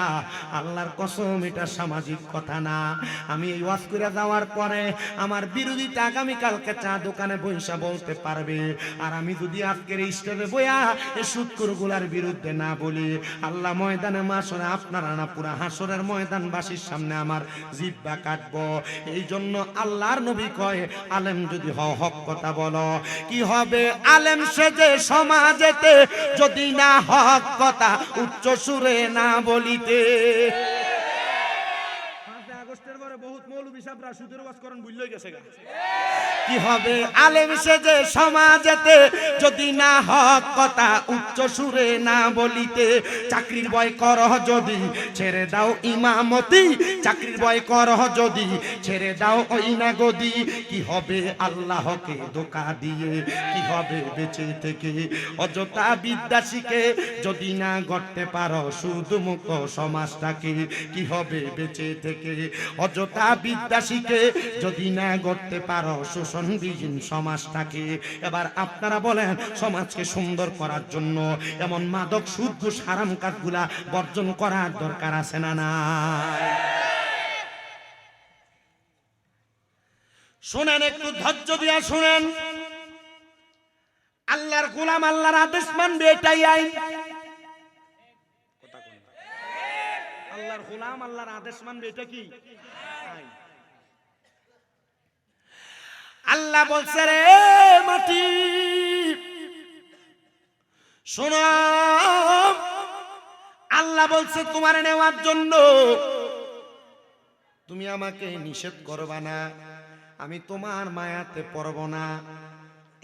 আল্লাহর কসম এটা সামাজিক কথা না। আমি এই ওয়াজ করে যাওয়ার পরে আমার বিরোধীটা আগামীকালকে চা দোকানে বইসা বলতে পারবে, আর আমি যদি আজকের স্টেজে বইয়া এই সুদখোরগুলার বিরুদ্ধে না বলি, আল্লাহ ময়দানে মাশরে আপনারা না পুরা হাসরের ময়দানবাসীর সামনে আমার জিহ্বা কাটবো। এই জন্য আল্লাহর নবী কয় আলেম যদি হক কথা বলো, কি হবে আলেম সেজে সমাজেতে যদি না হক কথা উচ্চ সুরে না বলিতে। আগস্টের পরে বহুত মৌলবী সাহেবরা সুদের ওয়াজ করেন ভুলই গেছে। কি হবে আলেম সেজে সমাজেতে যদি না হক কথা উচ্চ সুরে না বলিতে। চাকরির ভয় করহ যদি ছেড়ে দাও ইমামতি, চাকরির ভয় করহ যদি ছেড়ে দাও ওই না গদি। কি হবে আল্লাহকে ধোঁকা দিয়ে, কি হবে বেঁচে থেকে অযথা বিদ্যা শিখে যদি না গড়তে পারো সুদ মুক্ত সমাজটাকে। কি হবে বেঁচে থেকে অযথা বিদ্যা শিখে যদি না করতে পারো শোষণবিহীন সমাজটাকে। এবার আপনারা বলেন, সমাজকে সুন্দর করার জন্য এমন মাদক সুদ ঘুষ হারাম কাজগুলা বর্জন করার দরকার আছে না নাই? শুনেন, একটু ধৈর্য দিয়া শুনেন। আল্লাহর গোলাম আল্লাহর আদেশ মানবে, এটাই আইন। আল্লাহর গোলাম আল্লাহর আদেশ মানবে, এটা কি আইন? আল্লাহ বলছে, রে মাটি শোনো, আল্লাহ বলছে তোমার নেওয়ার জন্য তুমি আমাকে নিষেধ করবা না, আমি তোমার মায়াতে পড়ব না।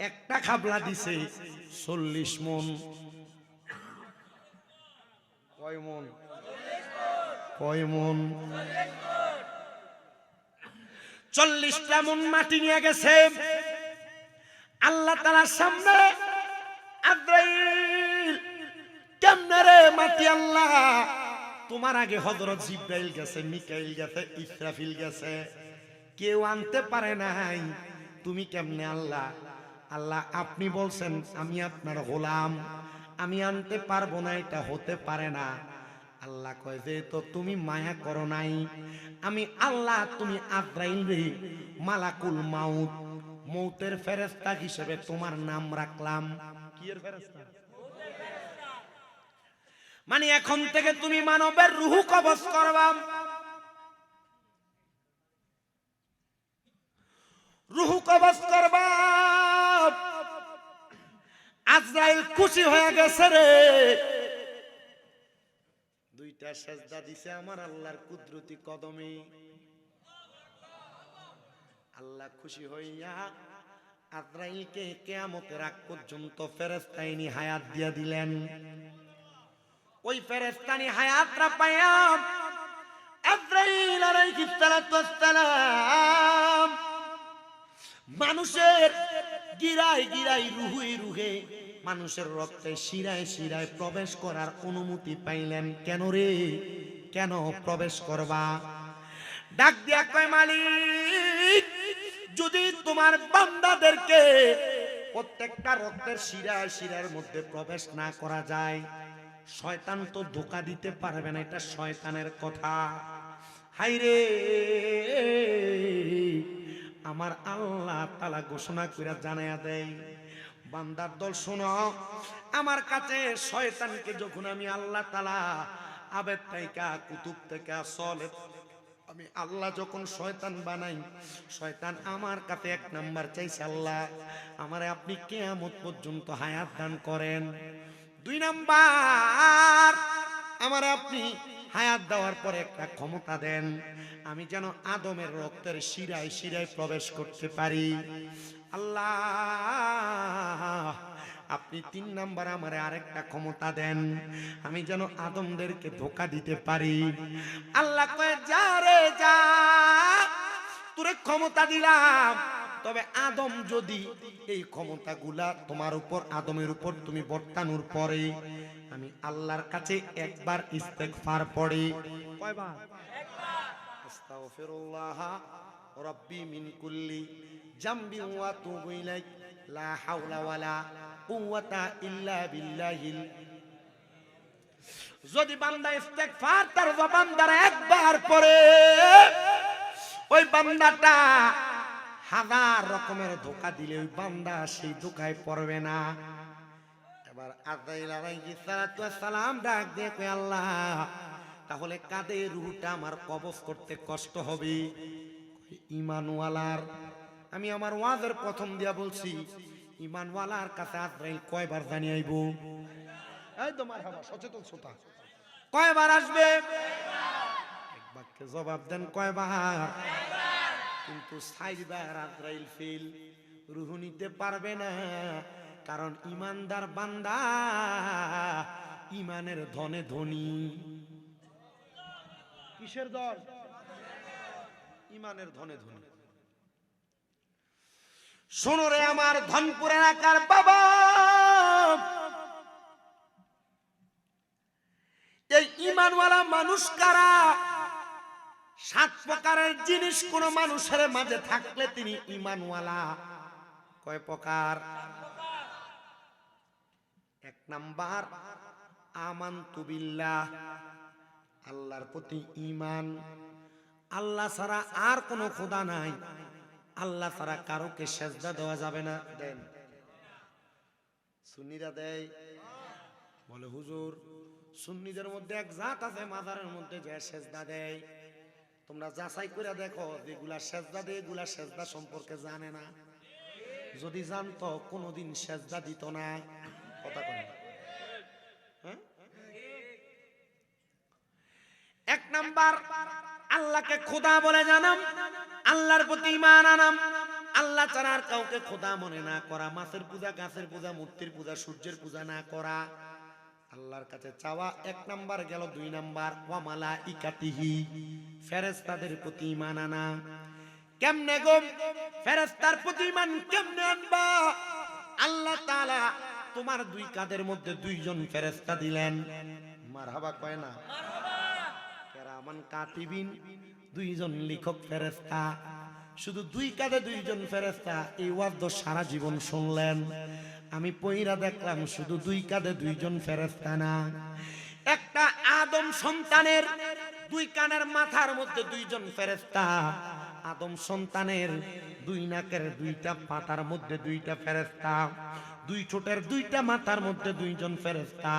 একটা খাবলা দিছে 40 মন। কয় মন? কয় মন? 40টা মন মাটি নিয়ে গেছে আল্লাহ তাআলার সামনে। আজরাইল, কেমনে রে মাটি? আল্লাহ, তোমার আগে হযরত জিবরাইল গেছে, মিকাইল গেছে, ইসরাফিল গেছে, কেউ আনতে পারে নাই, তুমি কেমনে? আল্লাহ, আল্লাহ আপনি বলছেন আমি আপনার গোলাম, আমি আনতে পারবো না, এটা হতে পারে না। আল্লাহ কয় যে তো তুমি মায়া করো নাই, আমি আল্লাহ তুমি আজরাইল রে মালাকুল মাউত, মৌতের ফেরেশতা হিসেবে তোমার নাম রাখলাম। কি এর ফেরেশতা? মানে এখন থেকে তুমি মানবের রূহ কবজ করবা, রূহ কবজ করবা। আজরাইল খুশি হয়ে গেছে রে, দুইটা সেজদা দিছে আমার আল্লাহর কুদরতি কদমে। আল্লাহ খুশি হইয়া আজরাইলকে কিয়ামতের আগ পর্যন্ত ফেরেশতাইনি হায়াত দিয়া দিলেন। ওই ফেরেশতানি হায়াতরা পাইয়া আজরাইল আলাইহিস সালাতু ওয়াস সালাম মানুষের গিরায় গিরায় রুহে রুহে মানুষের রক্তে শিরায় শিরায় প্রবেশ করার অনুমতি পাইলেন। কেন রে? কেন প্রবেশ করবা? ডাক দিয়া কয়, মালিক, যদি তোমার বান্দাদেরকে প্রত্যেকটা রক্তের শিরায় শিরার মধ্যে প্রবেশ না করা যায়, শয়তান তো ধোঁকা দিতে পারবে না, এটা শয়তানের কথা। হাইরে, আমার আল্লাহ তাআলা ঘোষণা করে জানায়া দেয়, বান্দার দল শোনো, আমার কাছে শয়তানকে যখন আমি আল্লাহ তাআলা আবেদ থেকে কুতুব থেকে সলে আমি আল্লাহ যখন শয়তান বানাই, শয়তান আমার কাছে 1 নাম্বার চাইছে, আল্লাহ আমারে আপনি কিয়ামত পর্যন্ত হায়াত দান করেন। 2 নাম্বার, আমারে আপনি হায়াত দেওয়ার পরে একটা ক্ষমতা দেন, আমি যেন আদমের রক্তের শিরায় শিরায় প্রবেশ করতে পারি। আল্লাহ আপনি 3 নাম্বার আমারে আরেকটা ক্ষমতা দেন, আমি যেন আদমদেরকে ধোঁকা দিতে পারি। আল্লাহ কয়, যা রে যা, তোরে ক্ষমতা দিলাম, তবে আদম যদি এই ক্ষমতাগুলা তোমার উপর, আদমের উপর তুমি বর্তানোর পরে আমি আল্লাহর কাছে একবার ইস্তেগফার পড়ি। কয়বার? একবার। আস্তাগফিরুল্লাহ রাব্বি মিন কুল্লি জামবি ওয়া তুবু ইলাইহি লা হাওলা ওয়ালা কুওয়াতা ইল্লা বিল্লাহিল। যদি বান্দা ইস্তেগফার তার জবান দ্বারা একবার পড়ে, ওই বান্দাটা 1000 রকমের ধোঁকা দিলে ওই বান্দা সেই ধোঁকায় পড়বে না। এবার আজরাইল আলাইহিস সালাতু ওয়াস সালাম ডাক দিয়ে কয়, আল্লাহ তাহলে কাদের রূহটা আমার কবজ করতে কষ্ট হবে? ঈমানওয়ালার। আমি আমার ওয়াজের প্রথম দিয়া বলছি, ঈমানওয়ালার কাছে আজরাইল কয়বার জানি আইবো? এই তো মারহাবা, সচেতন শ্রোতা, কয়বার আসবে? এক বাক্যে জবাব দেন, কয়বার? কিন্তু 4 বার আজরাইল ফেল, রূহ নিতে পারবে না, কারণ ঈমানদার বান্দা ঈমানের ধনে ধনী। কিসের দল? ঈমানের ধনে ধনী। শোনো রে আমার ধনপুর এলাকার বাবা, এই ঈমানওয়ালা মানুষ কারা 7 প্রকারের জিনিস কোন মানুষের মাঝে থাকলে তিনি ঈমানওয়ালা। কয় প্রকার? 1 নাম্বার আমানতু বিল্লাহ, আল্লাহর প্রতি ঈমান। আল্লাহ ছাড়া আর কোনো খোদা নাই, আল্লাহ ছাড়া কারোকে সেজদা দেওয়া যাবে না। দেন সুন্নিরা দেয়, বলে হুজুর সুন্নিদের মধ্যে এক জাত আছে মাজারের মধ্যে যে সেজদা দেয়। তোমরা যাচাই করে দেখো, যেগুলা সেজদা দেয় এগুলা সেজদা সম্পর্কে জানে না। যদি জানতো কোনোদিন সেজদা দিত না। কথা কয় হ্যাঁ? 1 নাম্বার আল্লাহকে খোদা বলে জানাম, আল্লাহর প্রতি ঈমান আনাম। আল্লাহ ছাড়া আর কাউকে খোদা মনে না করা, মাছের পূজা, গাছের পূজা, মূর্তির পূজা, সূর্যের পূজা না করা, আল্লাহর কাছে চাওয়া 1 নাম্বার গেল। 2 নাম্বার ওয়া মালাইকাতিহি, ফেরেশতাদের প্রতি ঈমান আনা। কেমনে গো ফেরেশতার প্রতি ঈমান কেমনে আনবা? আল্লাহ তাআলা তোমার 2 কাঁধের মধ্যে 2 জন ফেরেশতা দিলেন। মারহাবা কয় না? কেরামান কাতিবিন, 2 জন লিখক ফেরেশতা। শুধু 2 কাঁধে 2 জন ফেরেশতা, এই ওয়াজ সারা জীবন শুনলেন। আমি পয়রা দেখলাম শুধু 2 কাঁধে 2 জন ফেরেশতা না, একটা আদম সন্তানের 2 কানের মাথার মধ্যে 2 জন ফেরেশতা, আদম সন্তানের 2 নাকের 2টা পাতার মধ্যে 2টা ফেরেশতা, 2 ঠোঁটের 2টা মাথার মধ্যে 2 জন ফেরেশতা,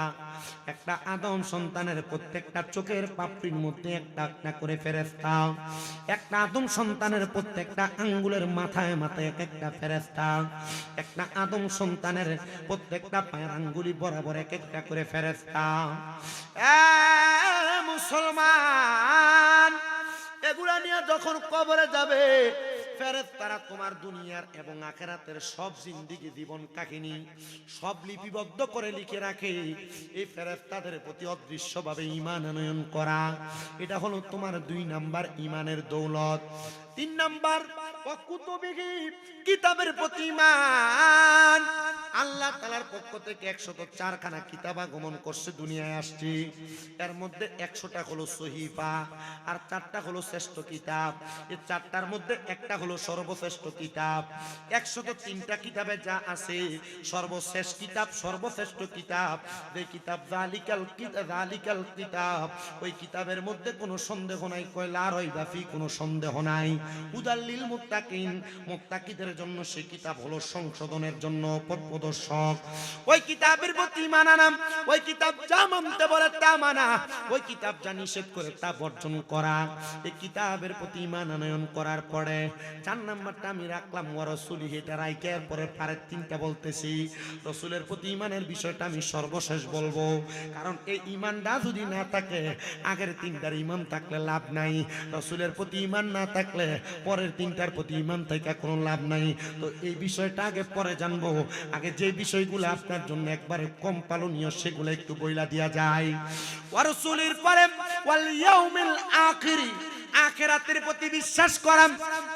একটা আদম সন্তানের প্রত্যেকটা চোখের পাপড়ির মধ্যে একটা একটা করে ফেরেশতা, একটা আদম সন্তানের প্রত্যেকটা আঙ্গুলের মাথায় মাথায় এক একটা ফেরেশতা, একটা আদম সন্তানের প্রত্যেকটা পায়ের আঙ্গুলি বরাবর এক একটা করে ফেরেশতা। মুসলমান, এগুলা নিয়ে যখন কবরে যাবে ফেরেশতারা তোমার দুনিয়ার এবং আখিরাতের সব জিন্দেগি জীবন কাহিনী সব লিপিবদ্ধ করে লিখে রাখে। এই ফেরেশতাদের প্রতি অদৃশ্যভাবে ঈমান আনয়ন করা, এটা হলো তোমার 2 নাম্বার ঈমানের দৌলত। 3 নাম্বার ওয়া কুতুবিহি, কিতাবের প্রতি ঈমান। আল্লাহ তাআলার পক্ষ থেকে 104 খানা কিতাব আগমন করছে, দুনিয়ায় আসছে। এর মধ্যে 100টা হলো সহিফা, আর 4টা হলো শ্রেষ্ঠ কিতাব। এই 4টার মধ্যে একটা হলো সর্বশ্রেষ্ঠ কিতাব। 103টা কিতাবে যা আছে সর্বশেষ কিতাব, সর্বশ্রেষ্ঠ কিতাব যে কিতাব জালিকাল কিতাব, ওই কিতাবের মধ্যে কোনো সন্দেহ নাই। কয় লা রাইবা ফি, কোনো সন্দেহ নাই। হুদাল্লিল মুত্তাকিন, মুত্তাকিদের জন্য সেই কিতাব হলো সংশোধনের জন্য পথপ্রদর্শক। ওই কিতাবের প্রতি ঈমান আনাম। ওই কিতাব যা মানতে বলে তা মানা, ওই কিতাব যা নিষেধ করে তা বর্জন করা। এই কিতাবের প্রতি ঈমান আনয়ন করার পরে 4 নাম্বারটা আমি রাখলাম ওয়া রাসূলিহি, এটা রাইকে এরপরে পারে 3টা বলতেছি। রাসূলের প্রতি ঈমানের বিষয়টা আমি সর্বশেষ বলবো, কারণ এই ঈমানটা যদি না থাকে আগের 3টার ঈমান থাকলে লাভ নাই, রাসূলের প্রতি ঈমান না থাকলে পরের 3টার প্রতি ঈমান থেকে কোনো লাভ নাই। তো এই বিষয়টা আগে পরে জানবো, আগে যে বিষয়গুলো আপনার জন্য একবারে কম পালনীয় সেগুলো একটু বইলা দিয়া যায়। ওয়া রাসূলের পরে ওয়াল ইয়াউমিল আখিরি, আখিরাতের প্রতি বিশ্বাস করাম।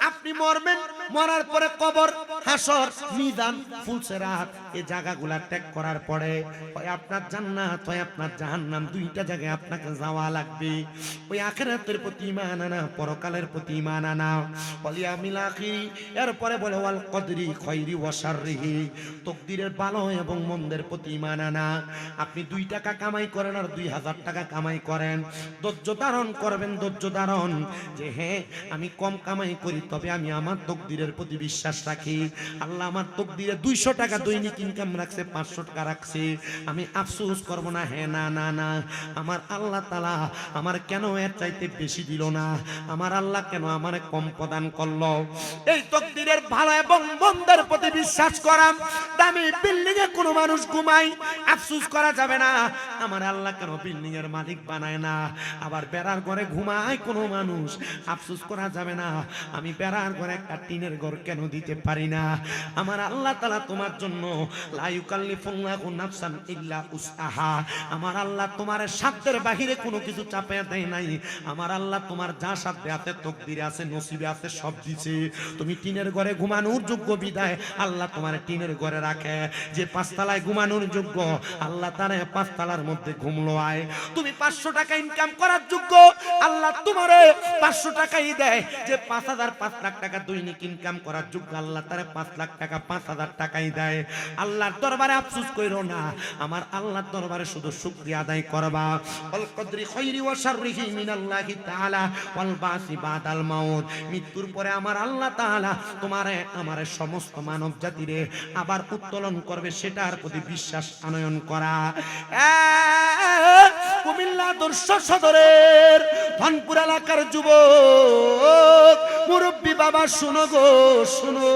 আপনি মরবেন, মরার পরে কবর, হাসর, মিজান, ফুলসিরাত, এই জায়গাগুলা ত্যাগ করার পরে হয় আপনার জান্নাত হয় আপনার জাহান্নাম, 2টা জায়গায় আপনাকে যাওয়া লাগবে। ওই আখিরাতের প্রতি ঈমান আনা, পরকালের প্রতি ঈমান আনা। ওয়াল ইয়াউমিল আখির, এরপরে বলে ওয়াল কদরি খায়রি ওয়া শাররিহি, তাকদীরের ভালো এবং মন্দের প্রতি ঈমান আনা। আপনি 2 টাকা কামাই করেন আর 2000 টাকা কামাই করেন, ধৈর্য ধারণ করবেন, ধৈর্য ধারণ যে হ্যাঁ আমি কম কামাই করি, তবে আমি আমার তাকদীরের প্রতি বিশ্বাস রাখি। আল্লাহ আমার তাকদীরে 200 টাকা দৈনিক ইনকাম রাখছে, 500 টাকা রাখছে, আমি আফসোস করব না। হ্যাঁ না না না, আমার আল্লাহ তাআলা আমার কেন এর চাইতে বেশি দিল না, আমার আল্লাহ কেন আমারে কম প্রদান করলো। এই তাকদীরের ভালো এবং মন্দের প্রতি বিশ্বাস করা। দামি বিল্ডিং এ কোনো মানুষ ঘুমায়, আফসোস করা যাবে না আমার আল্লাহ কেন বিল্ডিং এর মালিক বানায় না। আবার বেড়ার ঘরে ঘুমায় কোনো মানুষ, আফসোস করা যাবে না আমি বেড়ার ঘরে একটা টিনের টিনের ঘর কেন দিতে পারি না? আমার আল্লাহ তাআলা তোমার জন্য লা ইউকাল্লিফুল্লাহু নাফসান ইল্লা উসআহা, আমার আল্লাহ তোমার সাধ্যের বাহিরে কোনো কিছু চাপিয়ে দেয় নাই। আমার আল্লাহ তোমার যা সাধ্যে আছে, তকদিরে আছে, নসিবে আছে, সব দিছে। তুমি টিনের ঘরে ঘুমানোর যোগ্য বিদায় আল্লাহ তোমার টিনের ঘরে রাখে। যে পাঁচতলায় ঘুমানোর যোগ্য আল্লাহ তার পাঁচতলার মধ্যে ঘুমলো আয়। তুমি 500 টাকা ইনকাম করার যোগ্য আল্লাহ তোমারে 500 টাকাই দেয়। যে 5,000 5 লাখ টাকা দৈনিক ইনকাম করার যোগ্য আল্লাহ তারে 5 লাখ টাকা 5,000 টাকাই দেয়। আল্লাহর দরবারে আফসোস কইরো না, আমার আল্লাহর দরবারে শুধু শুকরিয়া আদায় করবা। আল কদরি খাইরি ওয়া শাররিহি মিনাল্লাহি তাআলা ওয়াল বাসি বাদাল মাউত, মৃত্যুর পরে আমার আল্লাহ তাআলা তোমারে আমারে সমস্ত মানব জাতিরে আবার উত্তোলন করবে, সেটার প্রতি বিশ্বাস আনয়ন করা। কুমিল্লা আদর্শ সদরের ধনপুর এলাকার যুবক মুরব্বী বাবা, শুনো গো শুনো,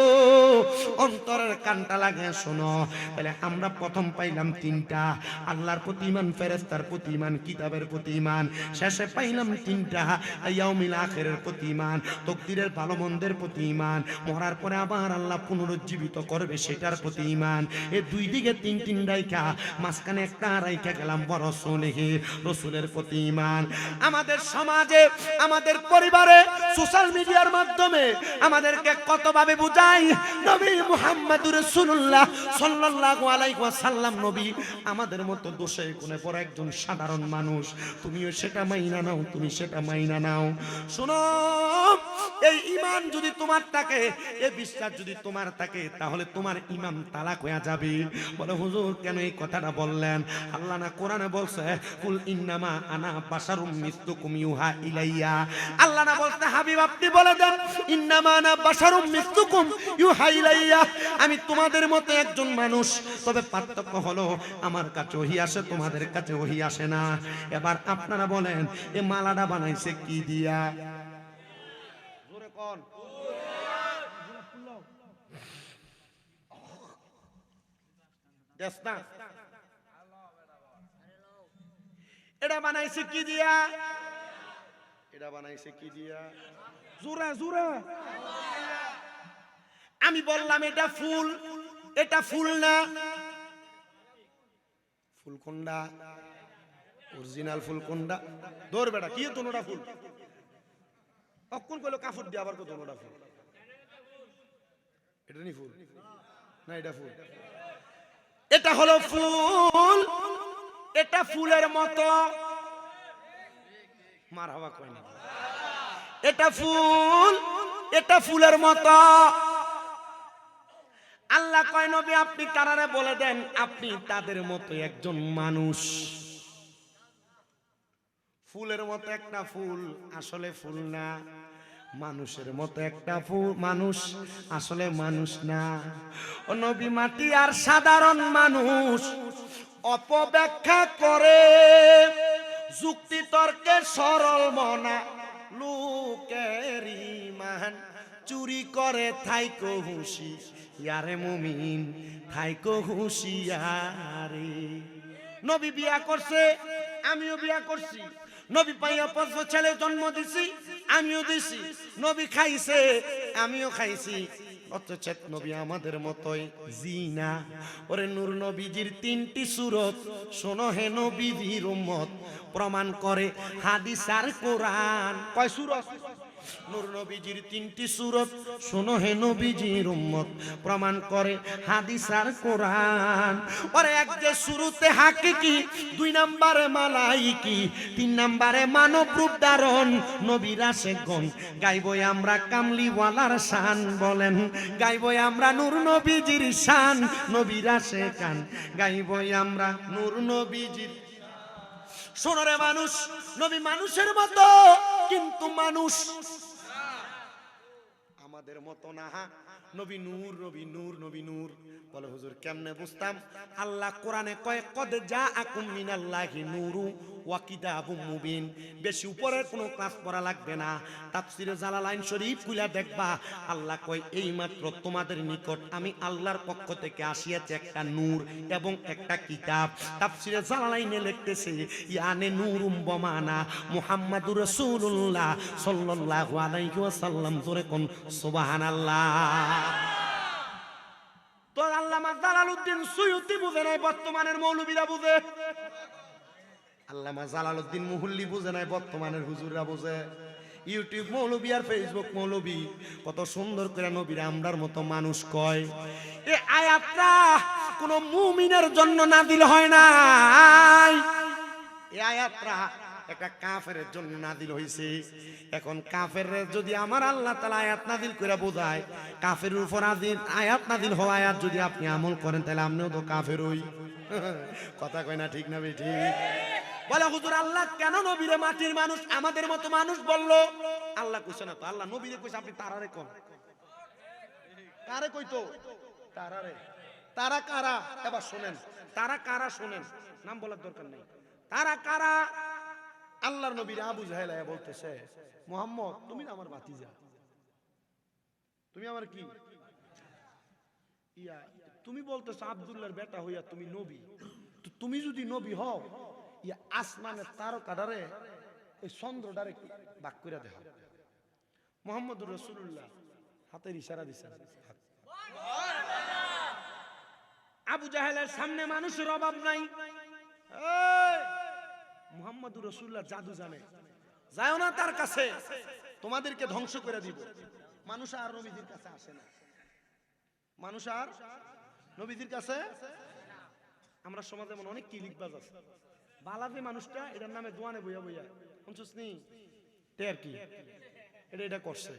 অন্তরের কানটা লাগে শোনো। তাহলে আমরা প্রথম পাইলাম 3টা, আল্লাহর প্রতি ঈমান, ফেরেশতার প্রতি ঈমান, কিতাবের প্রতি ঈমান। শেষে পাইলাম 3টা, ইয়াউমিল আখিরের প্রতি ঈমান, তাকদীরের ভালো মন্দের প্রতি ঈমান, মরার পরে আবার আল্লাহ পুনরুজ্জীবিত করবে সেটার প্রতি ঈমান। এই দুই দিকে 3 রাইখা মাঝখানে একটা রাইখা গেলাম বড় সলেহে, রাসূলের প্রতি ঈমান। আমাদের সমাজে, আমাদের পরিবারে, সোশ্যাল মিডিয়ার মাধ্যমে আমাদেরকে কতভাবে বুঝাই নবী মুহাম্মদুর রাসূলুল্লাহ সাল্লাল্লাহু আলাইহি ওয়াসাল্লাম নবী আমাদের মতো দোষে গুণে পড়া একজন সাধারণ মানুষ। তুমিও সেটা মাইনা নাও, তুমি সেটা মাইনা নাও। শোনো, এই ঈমান যদি তোমার থাকে, এই বিশ্বাস যদি তোমার থাকে, তাহলে তোমার ঈমান তালাক হয়ে যাবে। বলে হুজুর কেন এই কথাটা বললেন? আল্লাহ না কোরআনে বলছে কুল ইন্নামা আনা বাশারুম মিসলুকুম ইউহা ইলাইয়া। আল্লাহ না বলতে হাবিব আপনি বলে দেন ইন্নামা আনা বাশারুম মিসলুকুম ইউহা ইলাইয়া, আমি তোমাদের মতো একজন মানুষ, তবে পার্থক্য হলো আমার কাছে ওহী আসে, তোমাদের কাছে ওহী আসে না। এবার আপনারা বলেন এই মালাটা বানাইছে কি দিয়া? জোরে কোন? দেশনা এটা বানাইছে কি দিয়া? এটা বানাইছে কি দিয়া? জোরে জোরে। আমি বললাম এটা ফুল, এটা ফুল না। ফুল কোনটা? অরিজিনাল ফুল কোনটা? দৌড় বেটা, কি তোনোটা ফুল? অক্ষণ কইলো কাপড় দিয়ে, আবার কত তোনোটা ফুল? এটা নি ফুল না, এটা ফুল। এটা হলো ফুল, এটা ফুলের মতো। মারহাবা কয় না। এটা ফুল, এটা ফুলের মতো। আল্লাহ কয় নবী আপনি তারারে বলে দেন আপনি তাদের মতো একজন মানুষ। ফুলের মতো একটা ফুল আসলে ফুল না, মানুষের মতো একটা ফুল মানুষ আসলে মানুষ না। ও নবী মাটি আর সাধারণ মানুষ অপব্যাখ্যা করে, যুক্তি তর্কে সরল মনা লোকের ঈমান চুরি করে। থাইকো হুঁশি ইয়ারে মুমিন, থাইকো হুঁশিয়ারে। নবী বিয়া করছে, আমিও বিয়া করছি। নবী পাইয়া 5 ছেলে জন্ম দিছি, আমিও দিছি। নবী খাইছে, আমিও খাইছি। অথচ নবী আমাদের মতোই জিনা। ওরে নূর নবীজির 3টি সূরত শোনো হে নবীজির উম্মত, প্রমাণ করে হাদিস আর কোরআন। কয় সূরত? নূর নবীজির 3টি সূরত শোনো হে নবীজির উম্মত, প্রমাণ করে হাদিস আর কোরআন। ওরে এক যে শুরুতে হাকিকি, 2 নম্বরে মালাইকি, 3 নম্বরে মানব রূপ ধারণ নবীর আশিকগণ। গাইবই আমরা কামলিওয়ালার শান, বলেন গাইবই আমরা নূর নবীজির শান। নবীর আশিকান গাইবই আমরা নূর নবীজির। শোনো রে মানুষ, নবী মানুষের মতো কিন্তু মানুষ আমাদের মতো না। নবী নূর, নবী নূর, নবী নূর। বলে হুজুর কেমনে বুঝতাম? আল্লাহ কোরআনে কয় কদ জাআকুম মিনাল্লাহি নূরু ওয়া কিতাবুম মুবিন। বেশি উপরের কোনো ক্লাস পড়া লাগবে না, তাফসিরে জালালাইন শরীফ খুলে দেখবা আল্লাহ কয় এই মাত্র তোমাদের নিকট আমি আল্লাহর পক্ষ থেকে আসিয়াছে একটা নূর এবং একটা কিতাব। তাফসিরে জালালাইনে লিখতেছে ইয়ানে নূরুম বমানা মুহাম্মাদুর রাসূলুল্লাহ সাল্লাল্লাহু আলাইহি ওয়াসাল্লাম। জোরে কোন সুবহানাল্লাহ। তো আল্লামা জালালউদ্দিন সুয়ুতি বুঝে নাই, বর্তমানের মৌলবীরা বুঝে। আল্লামা জালালউদ্দিন মুহুল্লি বুঝে নাই, বর্তমানের হুজুররা বুঝে। ইউটিউব মৌলবী আর ফেসবুক মৌলবী কত সুন্দর করে নবীর আমরার মতো মানুষ কয়। এই আয়াতটা কোন মুমিনের জন্য নাযিল হয় নাই, এই আয়াতটা একটা কাফেরের জন্য নাযিল হইছে। এখন কাফেররা যদি আমার আল্লাহ তাআলা আয়াত নাযিল করে বোঝায়, কাফেরের উপর আয়াত নাযিল হওয়া আয়াত যদি আপনি আমল করেন তাহলে আপনিও তো কাফের হই। কথা কয় না ঠিক না বেঠিক? বলে হুজুর আল্লাহ কেন নবীরে মাটির মানুষ আমাদের মতো মানুষ বললো? আল্লাহ কইছে না তো, আল্লাহ নবীরে কইছে আপনি তারারে কোন কারে কইতো? তারারে। তারা কারা এবার শুনেন, তারা কারা শুনেন, নাম বলার দরকার নেই। তারা কারা? আল্লাহর নবী আবু জাহেল বলতেছে মুহাম্মদ তুমি আমার ভাতিজা, তুমি আমার কি ইয়া, তুমি বলতেছো আব্দুল্লাহর বেটা হইয়া তুমি নবী, তো তুমি যদি নবী হও ইয়া আসমানের তারকাটারে এই চন্দ্রটারে বাক করে দেহ। মুহাম্মদুর রাসূলুল্লাহ হাতের ইশারা দিছেন। আবু জাহেলের সামনে মানুষের অভাব নাই। মুহাম্মদুর রাসূলুল্লাহ জাদু জানে, যাও না তার কাছে, তোমাদেরকে ধ্বংস করে দিব। মানুষ আর নবীজির কাছে আসে না, মানুষ আর নবীজির কাছে। আমরা সমাজে এমন অনেক কিলিকবাজ আছে, বালাজি মানুষটা এটার নামে দোয়ানে বইয়া বইয়া শুনছিস নি টের কি এটা করছে।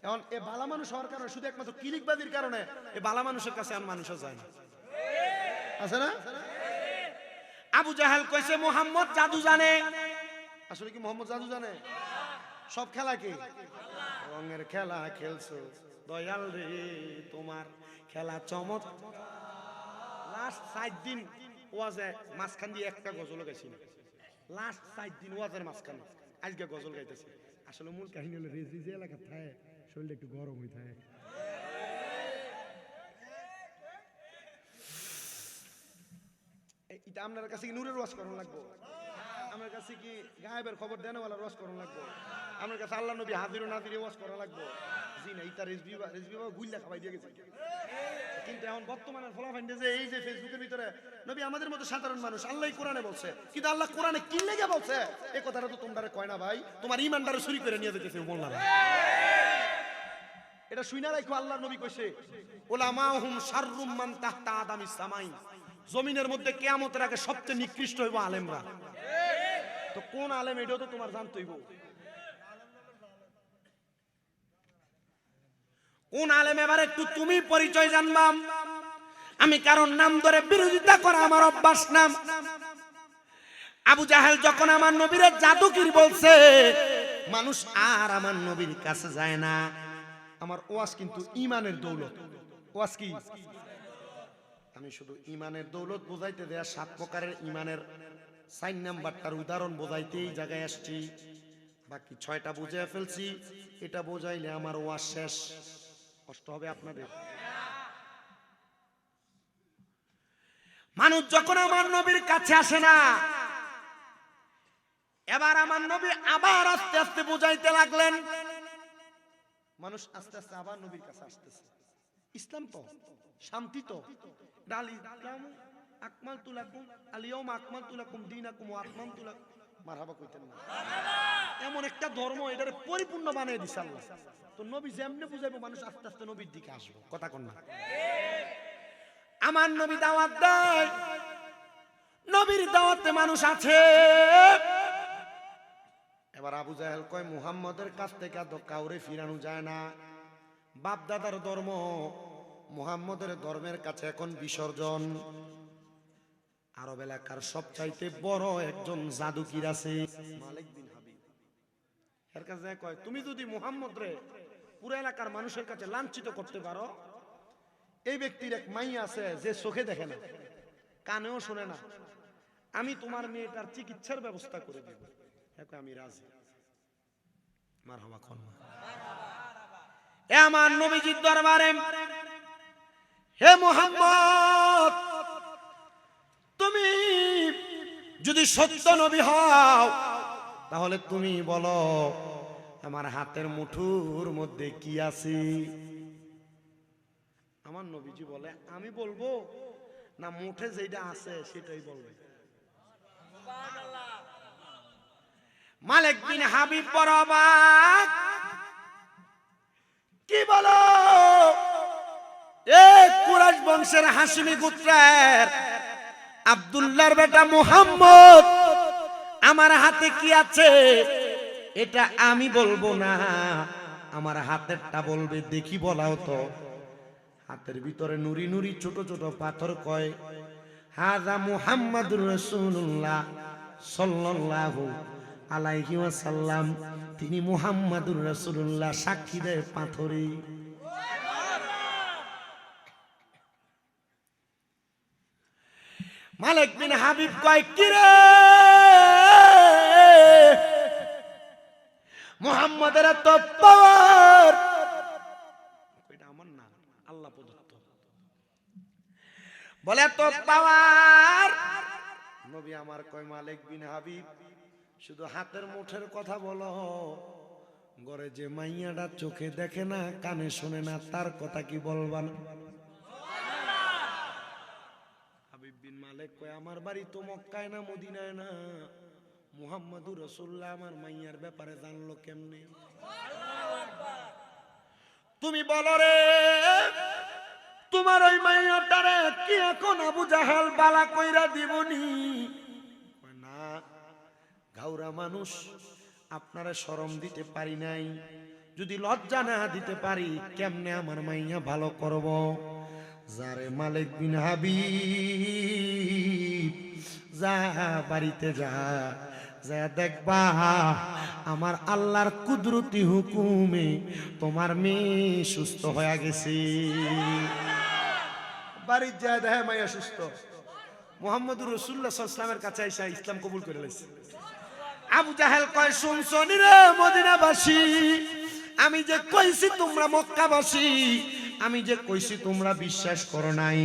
এখন এ বালা মানুষ হওয়ার কারণে শুধু একমাত্র কিলিকবাজির কারণে এ বালা মানুষের কাছে আর মানুষও যায় না, আছে না? আবু জাহেল কইছে মুহাম্মদ জাদু জানে। আসলে কি মুহাম্মদ জাদু জানে? সব খেলা কি রঙের খেলা খেলছো দয়াল রে, তোমার খেলা চমৎ। লাস্ট 4 দিন ওয়াজে মাঝখান দিয়ে একটা গজল গাইছি না, লাস্ট 4 দিন ওয়াজের মাঝখানে আজকে গজল গাইতেছি। আসলে মূল কাহিনী হলো রেজি যে এলাকা থাকে শরীরটা একটু গরম হয়ে থাকে। এটা আপনার কাছে কি নূরের রস করণ লাগবো? আমার কাছে কি গায়েবের খবর দেনওয়ালা রস করণ লাগবো? আমার কাছে আল্লাহ নবী হাজির নাজির ওয়াজ করা লাগবো? জি না, এটা রেজবি বাবা গুইল্লা খাওয়াই দিয়ে গেছে। কিন্তু এখন বর্তমানের ফলাফল যে এই যে ফেসবুকের ভিতরে নবী আমাদের মতো সাধারণ মানুষ, আল্লাহ কোরআনে বলছে, কিন্তু আল্লাহ কোরআনে কি লেগে বলছে এই কথাটা তো তোমরা কয় না ভাই, তোমার ইমানদারে চুরি করে নিয়ে যেতেছে মোল্লারা। এটা শুইনা রাখো, আল্লাহর নবী কইছে উলামাহুম শাররুম মান তাহতা আদামিস সামাই, জমিনের মধ্যে কিয়ামতের আগে সবচেয়ে নিকৃষ্ট হইব আলেমরা। তো কোন আলেম এটাও তো তোমার জানতে হইব। কোন আলেম এবার একটু তুমি পরিচয় জানবাম। আমি কারণ নাম ধরে বিরোধিতা করা আমার অভ্যাস নাম। আবু জাহেল যখন আমার নবীর জাদুকির বলছে, মানুষ আর আমার নবীর কাছে যায় না। আমার ওয়াজ কিন্তু ইমানের দৌলত। ওয়াজ কি? আমি শুধু ইমানের দৌলত বোঝাইতে দেয়া 7 প্রকারের ইমানের 4 নাম্বারটার উদাহরণ বোঝাইতে এই জায়গায় আসছি। বাকি 6টা বুঝে ফেলছি, এটা বোঝাইলে আমার ওয়াজ শেষ। কষ্ট হবে আপনাদের। মানুষ যখন আমার নবীর কাছে আসে না, এবার আমার নবী আবার আস্তে আস্তে বুঝাইতে লাগলেন। মানুষ আস্তে আস্তে আবার নবীর কাছে আসতেছে। ইসলাম তো শান্তি, তো ইসলাম আকমালতু লাকুম আল-ইয়াওমা আকমালতু লাকুম দীনাকুম ওয়া আকমালতু লাকুম, মারহাবা কইতেন না? এমন একটা ধর্ম এটারে পরিপূর্ণ বানিয়ে দিছে আল্লাহ। তো নবী যেমনে বুঝাইবো মানুষ আস্তে আস্তে নবীর দিকে আসবে। কথা কোন না? আমার নবী দাওয়াত দেয়, নবীর দাওয়াতে মানুষ আছে। এবার আবু জাহেল কয় মুহাম্মদের কাছ থেকে তো কাউরে ফিরানো যায় না, বাপ দাদার ধর্ম মুহাম্মদের ধর্মের কাছে এখন বিসর্জন। আরব এলাকার সবচাইতে বড় একজন জাদুকির আছে, মালিক বিন হাবিব। এর কাছে কয় তুমি যদি মুহাম্মদ রে পুরো এলাকার মানুষের কাছে লাঞ্ছিত করতে পারো এই ব্যক্তির এক মাই আছে যে চোখে দেখে না, কানেও শোনে না, আমি তোমার মেয়েটার চিকিৎসার ব্যবস্থা করে দেব। আমি রাজি। মারহাবা কোন এ আমার নবীজির দরবারে, হে মুহাম্মদ, তুমি যদি সত্য নবী হও তাহলে তুমি বলো আমার হাতের মুঠোর মধ্যে কি আছে। আমার নবীজি বলে আমি বলবো না মুঠে যেটা আছে সেটাই বলবে। মালিক বিন হাবিব বড় অবাক, কি বলো? এই কুরাইশ বংশের হাশিমি গোত্রের আব্দুল্লাহর বেটা মুহাম্মদ আমার হাতে কি আছে এটা আমি বলবো না, আমার হাতেরটা বলবে। দেখি বলাও তো। হাতের ভিতরে নুরি নুরি ছোট ছোট পাথর কয় হাযা মুহাম্মাদুর রাসূলুল্লাহ সাল্লাল্লাহু আলাইহি ওয়াসাল্লাম, তিনি মুহাম্মাদুর রাসূলুল্লাহ। সাক্ষী দেয় পাথরে। মালিক বিন হাবিব কয় কি রে মুহাম্মাদের তো পাওয়ার, এটা আমার না আল্লাহ প্রদত্ত। বলে তো পাওয়ার। নবী আমার কয় মালিক বিন হাবিব শুধু হাতের মুঠের কথা বলো, ঘরে যে মাইয়াটা চোখে দেখে না কানে শোনে না তার কথা কি বলবা না? হাবিব বিন মালিক কয় আমার বাড়ি তো মক্কায় না মদিনায় না, মুহাম্মাদুর রাসূলুল্লাহ আমার মাইয়ার ব্যাপারে জানলো কেমনে? তুমি বলো রে তোমার ওই মাইয়াটারে কি এখন আবু জাহেল বালা কইরা দিবনি? না, গাউরা মানুষ, আপনারা শরম দিতে পারি নাই। যদি লজ্জা না দিতে পারি কেমনে আমার মাইয়া ভালো করব? যারে মালিক বিন হাবিব যা বাড়িতে যা, যা দেখবা আমার আল্লাহর কুদরতি হুকুমে তোমার মেয়ে সুস্থ হয়ে গেছে। বাড়ির যায় দেখে মাইয়া সুস্থ। মুহাম্মদুর রাসূলুল্লাহ সাল্লাল্লাহু আলাইহি ওয়াসাল্লামের কাছে এসে ইসলাম কবুল করে লাইছে। আবু জাহেল কয় শুনছনি রে মদিনাবাসী, আমি যে কইছি তোমরা মক্কাবাসী, আমি যে কইছি তোমরা বিশ্বাস করো নাই।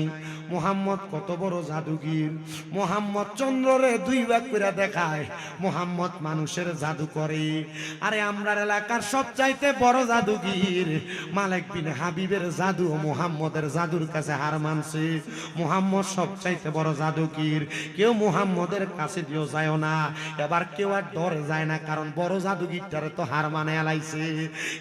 মুহাম্মদ কত বড় জাদুগির। মুহাম্মদ চন্দ্ররে দুই ভাগ করে দেখায়, মুহাম্মদ মানুষের জাদু করে। আরে আমরার এলাকার সবচাইতে বড় জাদুগির মালিক বিন হাবিবের জাদু মুহাম্মদের জাদুর কাছে হার মানছে। মুহাম্মদ সবচাইতে বড় জাদুগির, কেউ মুহাম্মদের কাছে দিও যায় না। এবার কেউ আর ডরে যায় না, কারণ বড় জাদুগিরটারে তো হার মানে এলাইছে।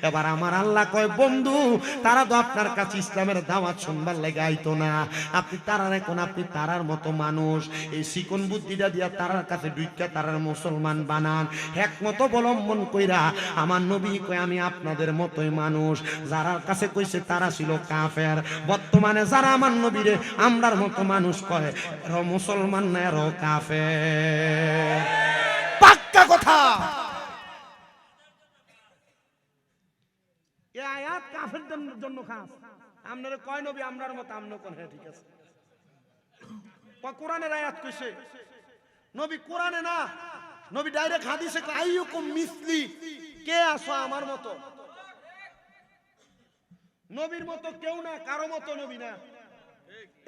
এবার আমার আল্লাহ কয় বন্ধু তারা তো আপনার কাছে ইসলামের দাওয়াত শুনবার লেগে আইতো না, আপনি তারার এখন আপনি তারার মতো মানুষ। এই চিকন বুদ্ধিটা দিয়া তারার কাছে দুইটা তারার মুসলমান বানান, একমত অবলম্বন কইরা। আমার নবী কয় আমি আপনাদের মতোই মানুষ। যারার কাছে কইছে তারা ছিল কাফের, বর্তমানে যারা আমার নবীরে আমরার মতো মানুষ কয় এরা মুসলমান না, এরা কাফের। পাক্কা কথা। এই আয়াত কাফেরদের জন্য খাস। আপনারা কয় নবী আমরার মতো, আমনে কোন? হ্যাঁ ঠিক আছে, কোরআনের আয়াত কইছে। নবী কোরআনে না, নবী ডাইরেক্ট হাদিসে আইয়ুকুম মিসলি, কে আসো আমার মতো। নবীর মতো কেউ না, কারো মতো নবী না।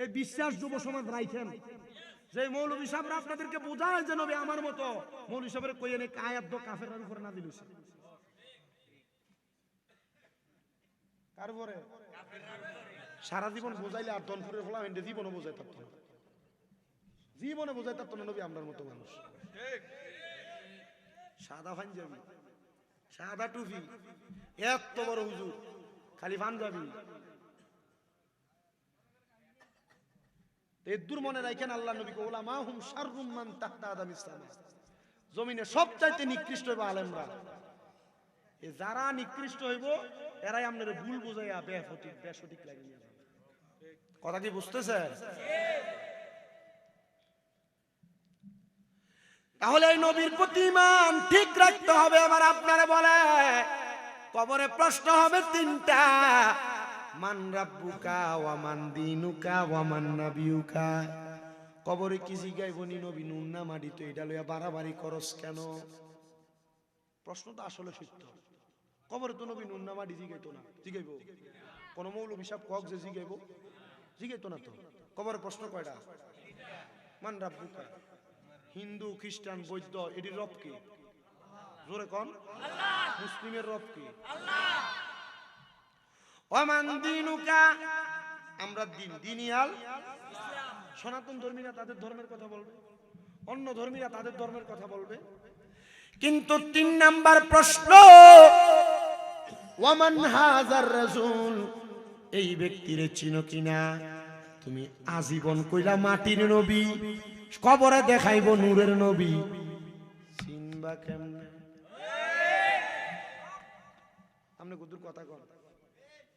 এই বিশ্বাস যুব সমাজ রাইখেন যে মৌলভী সাহেবরা আপনাদেরকে বোঝায় যে নবী আমার মতো, মৌলভী সাহেবের কইয়ে নে আয়াত দো কাফেরের উপর না দিলছে। কার উপরে? সারা জীবন বোঝাইলে আর দনপুরের ফলা হেন্ডে জীবনে বোঝাই থাকতো না, জীবনে বোঝাই থাকতো না নবী আমরার মতো মানুষ। সাদা পাঞ্জাবি, সাদা টুপি, এত বড় হুজুর খালি পাঞ্জাবি। এদুর মনে রাখেন আল্লাহ নবী কে উলামা হুম শাররুম মান তাহতা আদামিস সামা, জমিনে সবচাইতে নিকৃষ্ট হইব আলেমরা। এ যারা নিকৃষ্ট হইব এরাই আপনার ভুল বুঝাইয়া বেসঠিক লাগিয়ে যাবে। কথা কি বুঝতেছেন? তাহলে এই নবীর প্রতি ঈমান ঠিক রাখতে হবে। এবার আপনারা বলে কবরে প্রশ্ন হবে তিনটা। মান রাব্বুকা ওয়া মান দীনুকা ওয়া মান নাবিয়ুকা। কবরে কি জিগাইব নি নবী নুন না মাটি, তো এটা লইয়া বাড়াবাড়ি করস কেন? প্রশ্ন তো আসলে সত্য। কবরে তো নবী নুন না মাটি জিগাইতো না, জিগাইব কোন মৌলবী সাহেব কক যে জিগাইব? জিগাইতো না তো। কবরে প্রশ্ন কয়টা? মান রাব্বুকা। হিন্দু খ্রিস্টান বৌদ্ধ এটির রব কি? জোরে কোন? মুসলিমের রব কি? ওমান দীনুকা, আমরা দিন দিনিয়াল সনাতন ধর্মীরা তাদের ধর্মের কথা বলবে, অন্য ধর্মীরা তাদের ধর্মের কথা বলবে। কিন্তু ৩ নাম্বার প্রশ্ন, ওয়ামান হাজার রাসূল, এই ব্যক্তিরে চিনো কিনা? তুমি আজীবন কইলা মাটির নবী, কবরে দেখাইব নূরের নবী, চিনবা কেমনে? আপনি কত কথা কন,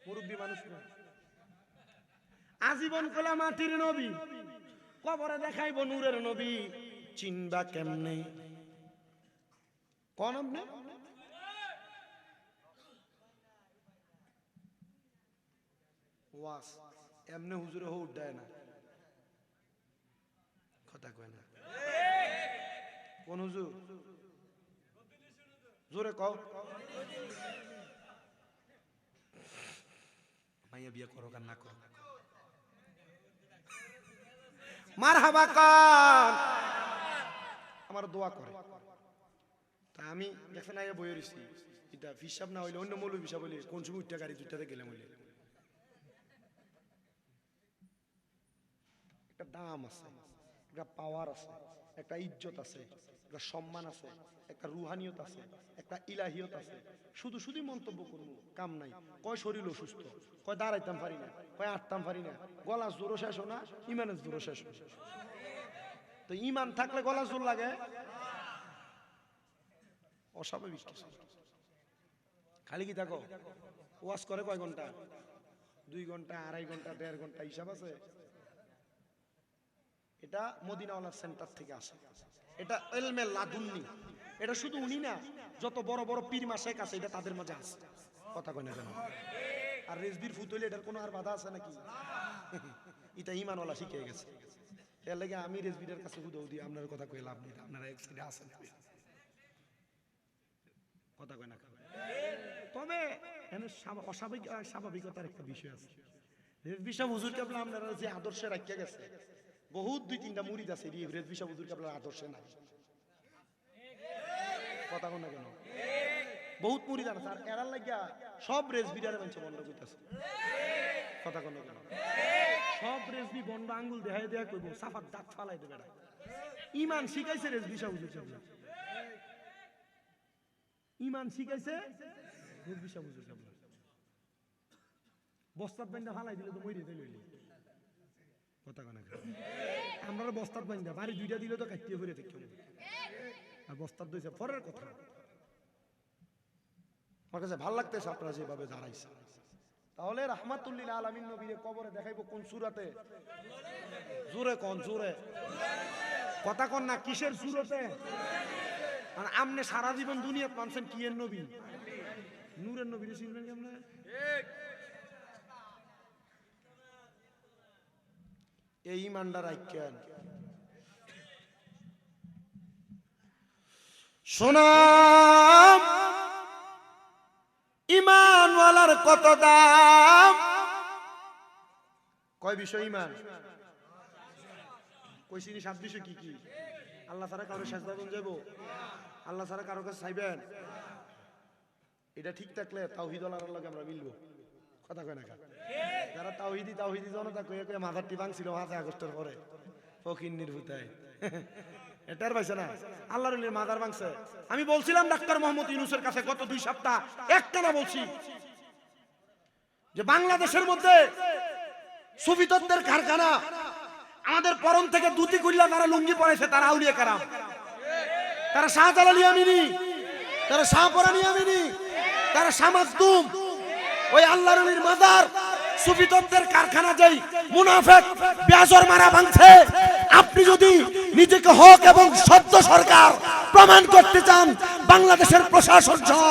মুরব্বী মানুষ না। আজীবন কইলা মাটির নবী, কবরে দেখাইব নূরের নবী, চিনবা কেমনে? কোন আপনি? ওয়াস এমনে হুজুরে হো উঠায় না, কথা কয় না। কোন হুজুর? জোরে কও। মাইয়া বিয়ে করো আর না করো, মারহাবা কর, আমার দোয়া করে। তা আমি দেখছেন আগে বইয়ে রইছি, এটা হিসাব না হইলে অন্য মৌলবী হিসাব হইলে কোন সময় উঠটা গাড়ি দুইটাতে গেলাম হইলে একটা দাম আছে, একটা পাওয়ার আছে, একটা ইজ্জত আছে, একটা সম্মান আছে, একটা রুহানিয়ত আছে, একটা ইলাহিয়ত আছে। শুধু শুধু মন্তব্য করবো কাম নাই। কয় শরীর অসুস্থ, কয় দাঁড়াইতাম পারি না, কয় আটতাম পারি না। গলা জোরও শেষ না, ইমানের জোরও শেষ। তো ইমান থাকলে গলা জোর লাগে? অস্বাভাবিক কিছু। খালি কি থাকো ওয়াজ করে কয় ঘন্টা? 2 ঘন্টা, 2.5 ঘন্টা, 1.5 ঘন্টা, হিসাব আছে? এটা মদিনাওয়ালা সেন্টার থেকে আসে, এটা ইলমে লাদুন্নি। এটা শুধু উনি না, যত বড় বড় পীর মাশেক আছে এটা তাদের মাঝে আছে। কথা কয় না কেন? আর রেজবির ফুত হইলে এটার কোনো আর বাধা আছে নাকি? এটা ইমানওয়ালা শিখে গেছে। এর লাগে আমি রেজবিরের কাছে হুদৌ দিই, আপনার কথা কই লাভ নেই, আপনারা এক সাইডে আছেন। কথা কয় না। তবে অস্বাভাবিক স্বাভাবিকতার একটা বিষয় আছে। রেজবি সাহেব হুজুর কেবলা আপনারা যে আদর্শে রাখিয়া গেছে, বহুত 2-3টা মুরিদ আছে রেজবি সাহেব হুজুর কেবলার আদর্শে নাই। কথা কয় না কেন? বহুত মুরিদ আছে, আর এরার লাগিয়া সব রেজবিরারে মানছে বন্ধ করতেছে। কথা কয় না কেন? সব রেজবি বন্ধ আঙ্গুল দেখাই দেয়া কইব, সাফাত দাঁত ফালাই দেবে। ইমান শিখাইছে রেজবি সাহেব হুজুর কেবলা, ইমান শিখাইছে রেজবি সাহেব হুজুর কেবলা। বস্তাত বান্ধা ফালাই দিলে তো মইরে দিল। কথা কয় না কেন? আমরা বস্তাত বান্ধা বাড়ি 2টা দিলে তো কাটিয়ে ফিরে দেখতে, আর বস্তাত দইছে পরের কথা। আমার কাছে ভালো লাগতেছে আপনারা যেভাবে দাঁড়াইছে। তাহলে রাহমাতুল্লিল আলামিন নবীরে কবরে দেখাইবো কোন সূরাতে? জোরে কোন? জোরে কথা কোন না? কিসের সূরাতে? মানে আমনে সারা জীবন দুনিয়াত মানছেন কি এর নবী? নূরের নবীরে চিনবেন কেমনে? এই ইমানদার আইকেন শোনাম, ইমানওয়ালার কত দাম। কয় বিষয় ইমান? কইছিনি 7 বিষয়। কি কি? আল্লাহ ছাড়া কারো সাজদা করতে যাব, আল্লাহ ছাড়া কারো কাছে চাইবেন, এটা ঠিক থাকলে তাওহীদ ওয়ালার লগে আমরা মিলবো। কথা কয় না? যারা তাওহীদি জনতা কয়ে কয়ে মাথারটি ভাঙছিল 5 আগস্টের পরে ফকির নির্ভুতায়, এটার পাইছে না আল্লাহর ওলির মাজার ভাঙছে। আমি বলছিলাম ডাক্তার মোহাম্মদ ইউনূসের কাছে গত 2 সপ্তাহ একটানা বলছি যে বাংলাদেশের মধ্যে সুফিতত্ত্বের কারখানা, আমাদের পরম থেকে দুটি কুল্লা তারা লুঙ্গি পরেছে, তারা আউলিয়া কারাম, তারা শাহজালাল ইয়ামিনী, তারা শাহপরানী ইয়ামিনী, তারা শামাদ্দুম, ওই আল্লাহর ওলির মাজার সুফিতত্ত্বের কারখানা যেই মুনাফিক বেয়াজর মারা ভাঙছে। আপনি যদি নিজেকে হক এবং সত্য সরকার প্রমাণ করতে চান, বাংলাদেশের প্রশাসন সহ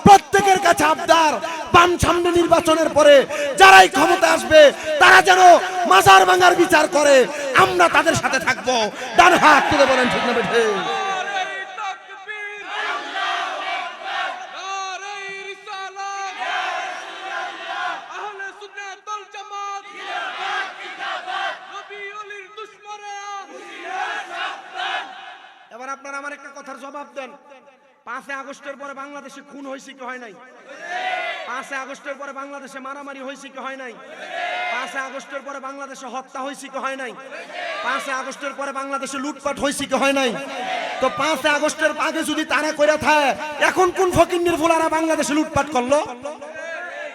প্রত্যেকের কাছে আবদার, বাম সামনে নির্বাচনের পরে যারাই ক্ষমতা আসবে তারা যেন মাজার ভাঙার বিচার করে, আমরা তাদের সাথে থাকবো। ডান হাত তুলে বলেন ঠিক না বেঠে? এবার আপনারা আমার একটা কথার জবাব দেন, 5 আগস্টের পরে বাংলাদেশে খুন হয়েছে কি হয় নাই? 5 আগস্টের পরে বাংলাদেশে মারামারি হয়েছে কি হয় নাই? 5 আগস্টের পরে বাংলাদেশে হত্যা হয়েছে কি হয় নাই? 5 আগস্টের পরে বাংলাদেশে লুটপাট হয়েছে কি হয় নাই? তো 5 আগস্টের আগে যদি তারা কইরা থাকে, এখন কোন ফকিন্নির ফুলারা বাংলাদেশে লুটপাট করলো?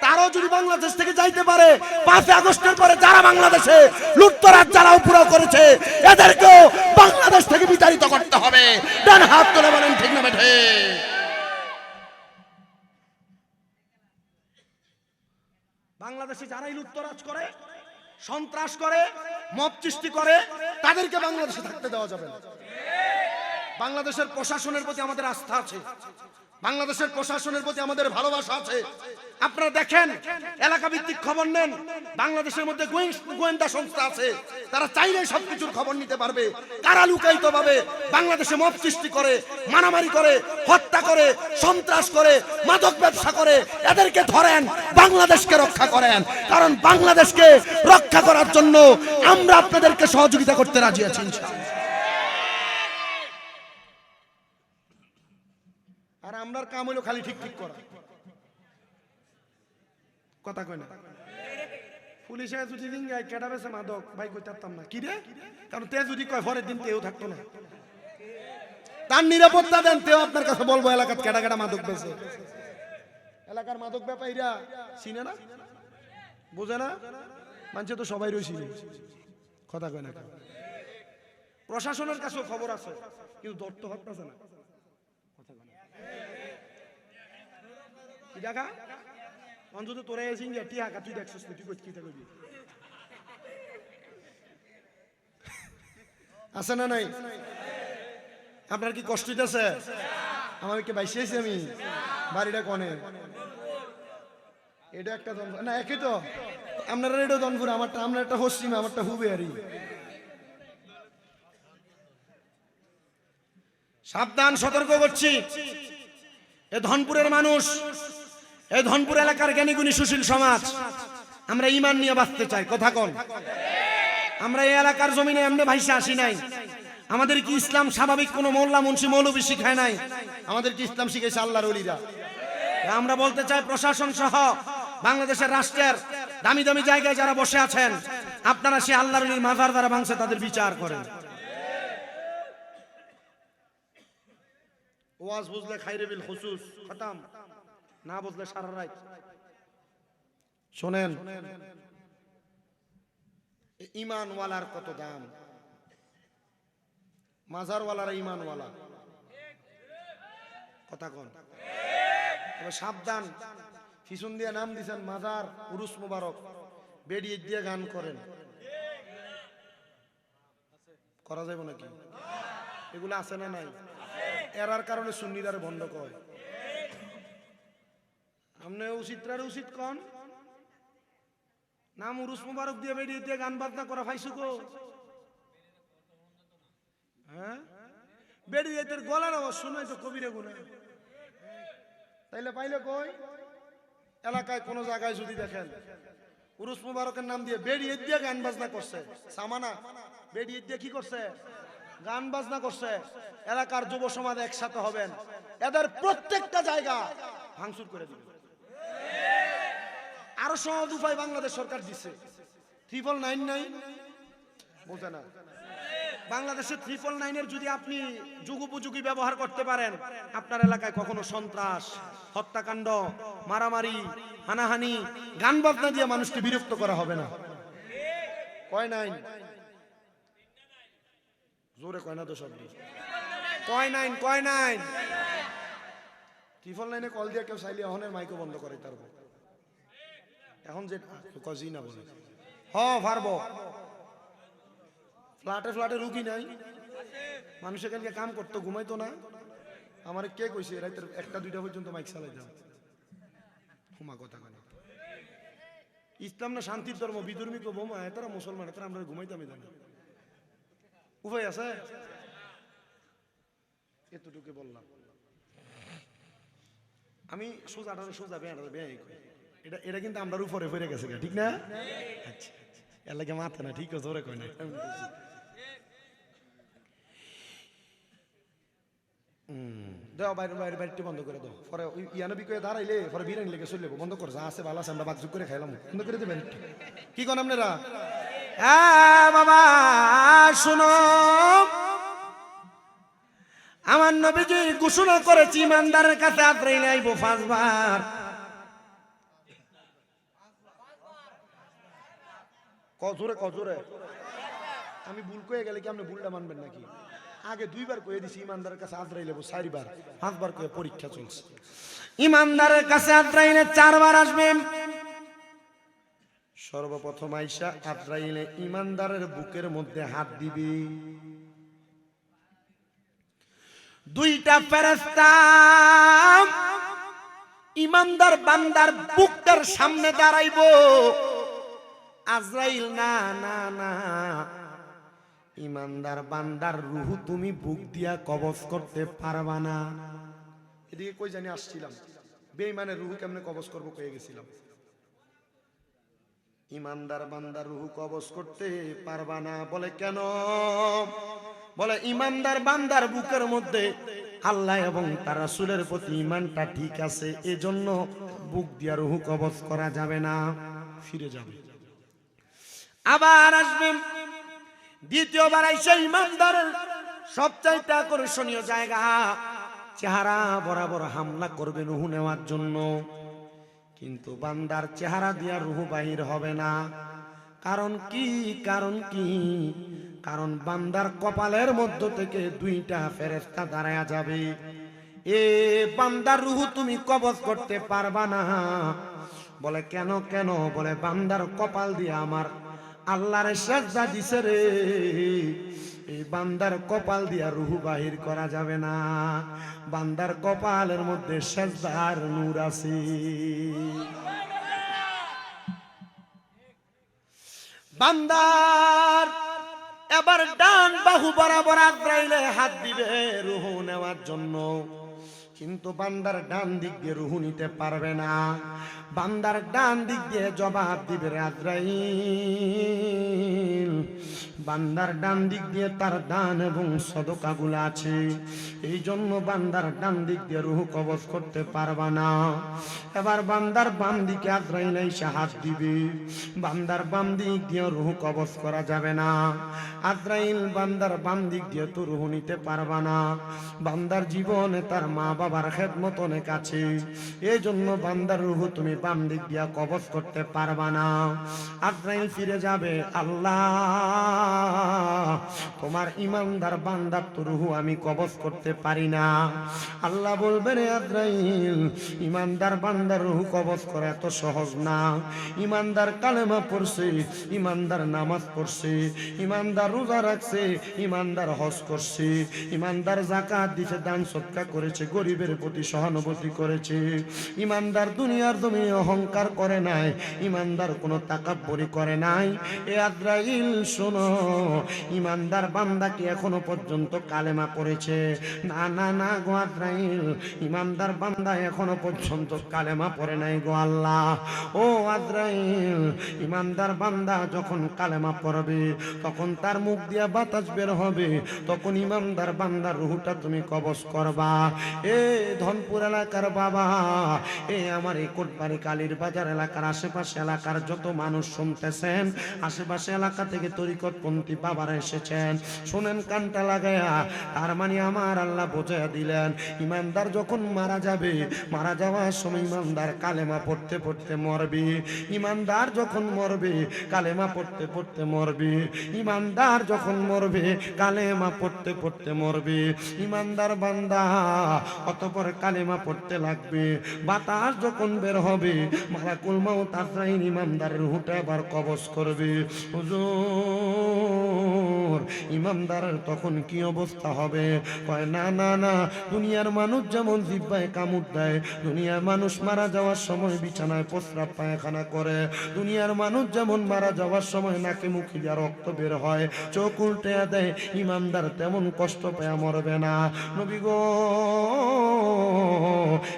তারাও যদি বাংলাদেশ থেকে যাইতে পারে, 5 আগস্টের পরে যারা বাংলাদেশে লুটতরাজ যারা উপরাও করেছে এদেরকেও বাংলাদেশ থেকে বিতাড়িত করতে হবে। ডান হাত তুলে বলেন ঠিক না বেঠে? বাংলাদেশে যারাই লুটতরাজ করে, সন্ত্রাস করে, মব সৃষ্টি করে, তাদেরকে বাংলাদেশে থাকতে দেওয়া যাবে না। বাংলাদেশের প্রশাসনের প্রতি আমাদের আস্থা আছে, বাংলাদেশের প্রশাসনের প্রতি আমাদের ভালোবাসা আছে। আপনারা দেখেন, এলাকা ভিত্তিক খবর নেন, বাংলাদেশের মধ্যে গোয়েন্দা সংস্থা আছে, তারা চাইলে সবকিছুর খবর নিতে পারবে কারা লুকায়িত ভাবে বাংলাদেশে মব সৃষ্টি করে, মারামারি করে, হত্যা করে, সন্ত্রাস করে, মাদক ব্যবসা করে। এদেরকে ধরেন, বাংলাদেশকে রক্ষা করেন, কারণ বাংলাদেশকে রক্ষা করার জন্য আমরা আপনাদেরকে সহযোগিতা করতে রাজি আছি ইনশাআল্লাহ। আর আমরার কাম হলো খালি ঠিক ঠিক করা, কথা কয় না। পুলিশে যদি দিঙ্গায় কেটা বেছে মাদক ভাই কইতাম না কি রে, কারণ তে যদি কয় পরের দিন তেও থাকতো না, তার নিরাপত্তা দেন, তেও আপনার কাছে বলবো এলাকার কেটা কেটা মাদক বেছে। এলাকার মাদক ব্যাপারীরা চিনে না, বোঝে না, মানুষ তো সবাই রয়েছে, কথা কয় না। প্রশাসনের কাছেও খবর আছে, কিন্তু ধরতে হচ্ছে না, কথা কয় না। কি দেখা অন্তত তোরা এসিং টি হাকা তুই দেখছিস তুই কই কি করবি, আছে না নাই? আপনার কি কষ্ট হইতেছে? আমার কি বাইসেছি আমি, বাড়িটা কোনে? এটা একটা না, একই তো আপনারা, এটা দনপুর, আমারটা আপনার একটা পশ্চিমে, আমারটা হুবিয়ারি। সাবধান, সতর্ক করছি, এ ধনপুরের মানুষ, এই ধনপুর এলাকার জ্ঞানীগুণী সুশীল সমাজ, আমরা ঈমান নিয়ে বাঁচতে চাই, কথা কন। আমরা এই এলাকার জমিনে এমনি ভাইসা আসি নাই। আমাদের কি ইসলাম স্বাভাবিক কোন মোল্লা মুন্সি মৌলবী শিখায় নাই, আমাদের কি ইসলাম শিখাইছে আল্লাহর ওলিরা। আমরা বলতে চাই, প্রশাসন সহ বাংলাদেশের রাষ্ট্রের দামি দামি জায়গায় যারা বসে আছেন, আপনারা সে আল্লাহর ওলির মাজার দ্বারা ভাঙছে তাদের বিচার করেন। ওয়াজ বুঝলে খাইরে বিল খুসুস, খতম, না বুঝলে সারা রাত। শোনেন, ঈমানওয়ালার কত দাম, মাজারওয়ালারা ঈমানওয়ালা, কথা কন। তবে সাবধান, পিছন দিয়ে নাম দিছেন মাজার, উরুস মুবারক, বেরিয়ে দিয়ে গান করেন, করা যাবে নাকি? এগুলো আছে না নাই? এরার কারণে সুন্নিদার বন্ধ কয়। আমনে উচিতরার উচিত কন, নাম উরুস মুবারক দিয়ে বেরিয়ে দিয়ে গান বাজনা করা পাইছো গো? হ্যাঁ, বেরিয়ে তোর গলার আওয়াজ শোনাই তো কবিরে গুনা, তাইলে পাইলে কই? এলাকায় কোন জায়গায় যদি দেখেন উরুস মুবারকের নাম দিয়ে বেরিয়ে দিয়ে গান বাজনা করছে, সামানা বেরিয়ে দিয়ে কি করছে? গান বাজনা করছে। এলাকার যুব সমাজ একসাথে হবেন, এদের প্রত্যেকটা জায়গা ভাঙচুর করে দিবে। আরো সহজ উপায় বাংলাদেশ সরকার দিচ্ছে, 999 বোঝে না। বাংলাদেশে 999-এর যদি আপনি যুগোপযোগী ব্যবহার করতে পারেন, আপনার এলাকায় কখনো সন্ত্রাস, হত্যাকাণ্ড, মারামারি, হানাহানি, গান বাজনা দিয়ে মানুষকে বিরক্ত করা হবে না। কয় নাই, জোরে কয় না তো সব, কয় নাই, কয় নাই। 999-এ কল দিয়ে কেউ চাইলে এখনের মাইকও বন্ধ করে তার এখন যে কজি না বলে পারবো। ফ্ল্যাটে ফ্ল্যাটে রুগী নাই, মানুষ এখানকে কাম করতো, ঘুমাইতো না, আমার কে কইছে রাতের 1-2 পর্যন্ত মাইক চালাই দাও হুমা কথা কেন ইসলাম না শান্তির ধর্ম বিধর্মী কো বোমা এতারা মুসলমান এতারা আমরা ঘুমাইতামই জানি উপায় আছে এতটুকু বললাম আমি সোজা বেয়াই এটা এটা কিন্তু আমরা উপরে ফিরে গেছে ঠিক না আচ্ছা এর লাগে মাথা না ঠিক আছে ওরে কই না দাও বাইরে বাইরে বাইরে বন্ধ করে দাও পরে ইয়ানবি কয়ে দাঁড়াইলে পরে বিরিয়ানি লেগে চলে বন্ধ করে যা আছে ভালো আছে আমরা বাকযুগ করে খাইলাম বন্ধ করে দেবেন কি কোন আপনারা বাবা শুনো আমার নবীজি ঘোষণা করেছি ইমানদারের কাছে আজরাইল আইব 5 বার কজরে আমি ভুল কয়ে গেলে কি আপনি ভুলটা মানবেন নাকি আগে 2 বার কয়ে দিছি ইমানদারের কাছে আজরাইল আইব 4 বার 5 বার কয়ে পরীক্ষা চলছে ইমানদারের কাছে আজরাইলে 4 বার আসবে সর্বপ্রথম আয়েশা আজরাইলে ইমানদারের বুকের মধ্যে হাত দিবে দুইটা ফেরেশতা ইমানদার বান্দার বুকের সামনে দাঁড়াইবো আজরাইল না না না ইমানদার বান্দার রূহ তুমি বুক দিয়া কবজ করতে পারবা না এদিকে কই জানি আসছিলাম বেঈমানের রূহ কেমনে কবজ করব কয়ে গেছিলাম ইমানদার বান্দার রূহ কবজ করতে পারবা না বলে কেন বলে ইমানদার বান্দার বুকের মধ্যে আল্লাহ এবং তার রাসূলের প্রতি ঈমানটা ঠিক আছে এজন্য বুক দিয়া রূহ কবজ করা যাবে না ফিরে যাবে আবার আসবে দ্বিতীয়বার আইসা ইমানদারের সবচাইতে আকর্ষণীয় জায়গা চেহারা বরাবর হামলা করবে রূহ নেওয়ার জন্য কিন্তু বান্দার চেহারা দিয়া রূহ বাহির হবে না কারণ কি কারণ বান্দার কপালের মধ্য থেকে 2টা ফেরেশতা দাঁড়ায়া যাবে এ বান্দার রূহ তুমি কবজ করতে পারবা না বলে কেন বলে বান্দার কপাল দিয়ে আমার আল্লাহর সেজদা দিছে রে এই বান্দার কপাল দিয়া রূহ বাহির করা যাবে না বান্দার কপালের মধ্যে সেজদার নূর আছে বান্দার এবার ডান বাহু বরাবর আজরাইলে হাত দিবে রূহ নেওয়ার জন্য কিন্তু বান্দার ডান দিক দিয়ে রূহ নিতে পারবে না বান্দার ডান দিক দিয়ে জবাব দিবে আজরাইল বান্দার ডান দিক দিয়ে তার দান এবং সদকাগুলো আছে এই জন্য বান্দার ডান দিক দিয়ে রূহ কবজ করতে পারবা না এবার বান্দার বাম দিকে আজরাইল এসে হাত দিবে বান্দার বাম দিক দিয়ে রূহ কবজ করা যাবে না আজরাইল বান্দার বাম দিক দিয়ে তো রূহ নিতে পারবা না বান্দার জীবনে তার মা বাবার খেদমত অনেক আছে এই জন্য বান্দার রূহ তুমি বাম দিক দিয়া কবজ করতে পারবা না আজরাইল ফিরে যাবে আল্লাহ তোমার ইমানদার বান্দার তো রূহ আমি কবজ করতে পারি না আল্লাহ বলবেন আজরাইল ইমানদার বান্দার রূহ কবজ করা এত সহজ না ইমানদার কালেমা পড়ছে ইমানদার নামাজ পড়ছে ইমানদার রোজা রাখছে ইমানদার হজ করছে ইমানদার যাকাত দিতে দান সদকা করেছে গরিবের প্রতি সহানুভূতি করেছে ইমানদার দুনিয়ার জমিনে অহংকার করে নাই ইমানদার কোনো তাকাব্বুরি করে নাই এ আজরাইল শোনো ইমানদার বান্দা কি এখনো পর্যন্ত কালেমা পড়েছে না না না গো আজরাইল ইমানদার বান্দা এখনো পর্যন্ত কালেমা পড়ে নাই গো আল্লাহ ও আজরাইল ইমানদার বান্দা যখন কালেমা পড়বে তখন তার মুখ দিয়া বাতাস বের হবে তখন ইমানদার বান্দার রূহটা তুমি কবজ করবা এ ধনপুর এলাকার বাবা এ আমার এই কোটবাড়ি কালীর বাজার এলাকার আশেপাশে এলাকার যত মানুষ শুনতেছেন আশেপাশে এলাকা থেকে তরিকতপন্থী বাবারা এসেছেন শুনেন কানটা লাগায়া তার মানে আমার আল্লাহ বোঝাইয়া দিলেন ইমানদার যখন মারা যাবে মারা যাওয়ার সময় ইমানদার কালেমা পড়তে পড়তে মরবে ইমানদার যখন মরবে কালেমা পড়তে পড়তে মরবে ইমানদার যখন মরবে কালেমা পড়তে পড়তে মরবে ইমানদার বান্দা অতঃপর কালেমা পড়তে লাগবে বাতাস যখন বের হবে মালাকুল মাউত আজরাইল ইমানদারের রূহটা আবার কবজ করবে হুজুর হুজুর ইমানদারের তখন কি অবস্থা হবে? কয় না না না, দুনিয়ার মানুষ যেমন জিহ্বায় কামড় দেয়, দুনিয়ার মানুষ মারা যাওয়ার সময় বিছানায় প্রস্রাব পায়খানা করে, দুনিয়ার মানুষ যেমন মারা যাওয়ার সময় নাকে মুখে যা রক্ত বের হয়, চোখ উল্টে দেয়, ইমানদার তেমন কষ্ট পেয়ে মরবে না। নবী গো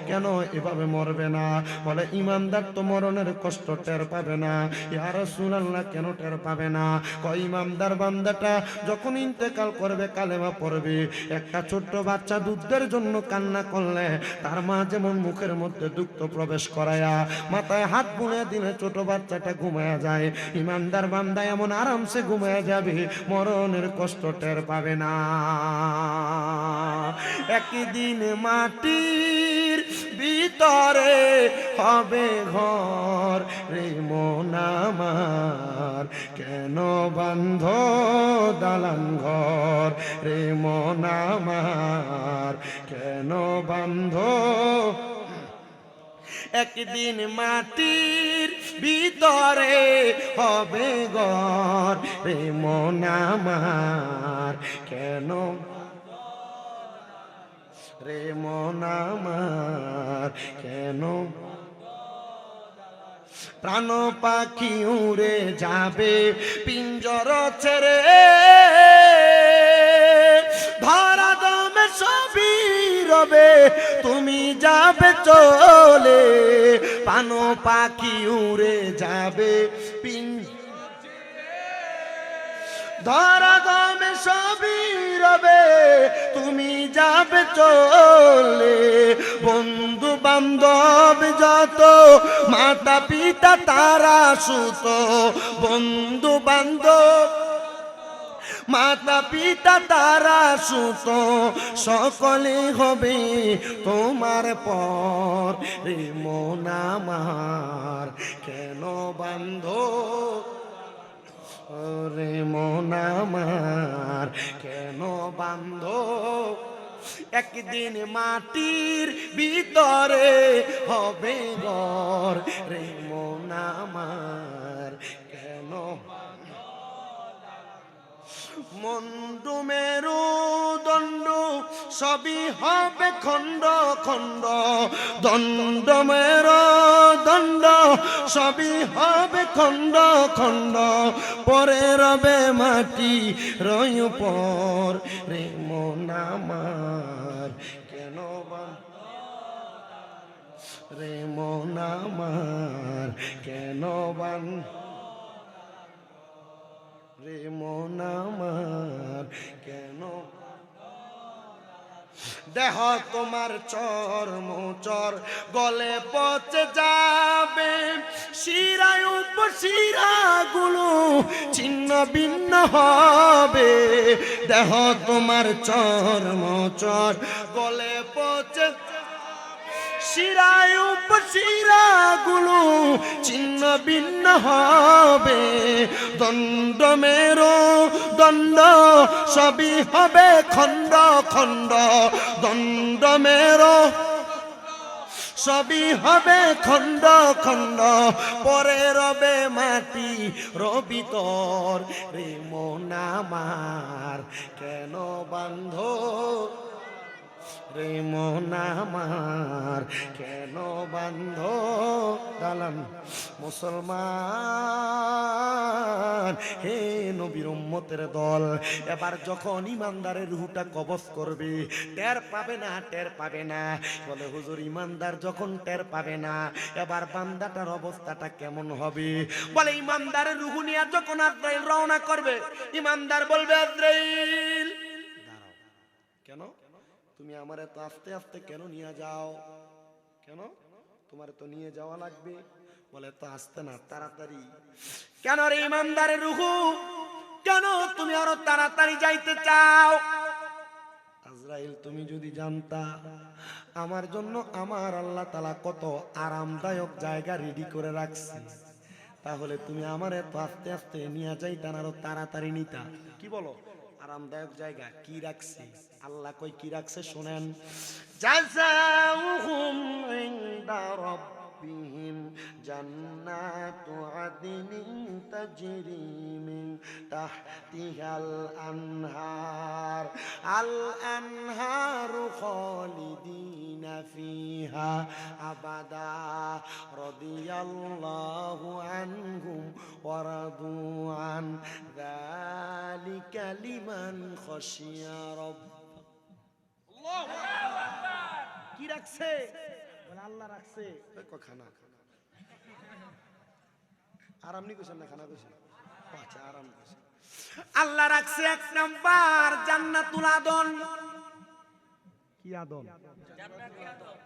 কেন এভাবে মরবে না? বলে ইমানদার তো মরণের কষ্ট টের পাবে না। ইয়া রাসূলুল্লাহ কেন টের পাবে না? কয় ইমানদার বান্দাটা যখন ইন্তেকাল করবে, কালেমা পড়বে, একটা ছোট্ট বাচ্চা দুধের জন্য কান্না করলে তার মা যেমন মুখের মধ্যে দুগ্ধ প্রবেশ করায়া মাথায় হাত বুনে দিলে ছোট বাচ্চাটা ঘুমায়া যায়, ইমানদার বান্দা এমন আরামসে ঘুমায়া যাবে, মরণের কষ্ট টের পাবে না। একদিন মাটির ভিতরে হবে ঘর, রে মন আমার কেন বান্ধ দালান ঘর, রে মন আমার কেন বান্ধ। একদিন মাটির ভিতরে হবে ঘর, রে মন আমার কেন, রে মন আমার কেন। প্রাণ পাখি উড়ে যাবে পিঞ্জর ছেড়ে, ধরা দমে সবই রবে তুমি যাবে চলে। প্রাণ পাখি উড়ে যাবে ধরা দমে সবই রবে তুমি যাবে চলে। বন্ধু বান্ধব যত মাতা পিতা তারা সুত, বন্ধু বান্ধব মাতা পিতা তারা সুত, সকলে হবে তোমার পর, রে মন আমার কেন বান্ধ, রে মন আমার কেন বান্ধ। একদিন মাটির ভিতরে হবে ঘর, রে মন আমার কেন। মন্ডু মেরু দণ্ড সবই হবে খণ্ড খণ্ড, দণ্ড মেরু দণ্ড সবই হবে খণ্ড খণ্ড, পরে রবে মাটি রই পর, রে মন আমার কেন রে মন আমার কেন বান, রে মন আমার কেন। দেহ তোমার চর্ম চর গলে পচে যাবে, শিরায় উপশিরা গুলো ছিন্ন ভিন্ন হবে। দেহ তোমার চর্ম চর গলে পচে, শিরায় উপশিরা গুলো ছিন্ন ভিন্ন হবে। দণ্ড মেরো দণ্ড সবই হবে খণ্ড খণ্ড, দণ্ড মেরো সবই হবে খণ্ড খণ্ড, পরে রবে মাটি রবি তর, রে মন আমার কেন বান্ধ, রে মন আমার কেন বান্ধ দালান। মুসলমান হে নবীর উম্মতের দল, এবার যখন ইমানদারের রূহটা কবজ করবে, টের পাবে না, টের পাবে না। বলে হুজুর ইমানদার যখন টের পাবে না, এবার বান্দাটার অবস্থাটা কেমন হবে? বলে ইমানদারের রূহ নিয়ে যখন আজরাইল রওনা করবে, ইমানদার বলবে আজরাইল দাঁড়াও, কেন তুমি আমার এত আস্তে আস্তে কেন নিয়ে যাও? কেন তোমার তো নিয়ে যাওয়া লাগবে? বলে তো আসতে না, তাড়াতাড়ি। কেন রে ইমানদারের রূহ, কেন তুমি আরো তাড়াতাড়ি যাইতে চাও? আজরাইল তুমি যদি জানতা আমার জন্য আমার আল্লাহ তাআলা কত আরামদায়ক জায়গা রেডি করে রাখছে, তাহলে তুমি আমার এত আস্তে আস্তে নিয়ে যাইতা না, আরো তাড়াতাড়ি নিতা। কি বলো? আরামদায়ক জায়গা কি রাখছে আল্লাহ, কই কি রাখছে শুনেন। জাযাউহুম ইনদা রাব্বিহিম জান্নাতু আদনিন তাজরি মিন তাহতিহাল আনহার আল আনহারু খালিদিনা ফিহা আবাদা রাদিয়াল্লাহু আনহুম ওয়া রাদু আন যালিকা লিমান খাশিয়া রাব্ব। আল্লাহু আকবার। কি রাখছে? বলে আল্লাহ রাখছে। খানা আরাম নি কইছেন না, খানা কইছেন? আচ্ছা, আরাম কইছেন। আল্লাহ রাখছে এক নাম্বার জান্নাতুল আদন। কি আদন? জান্নাতুল আদন।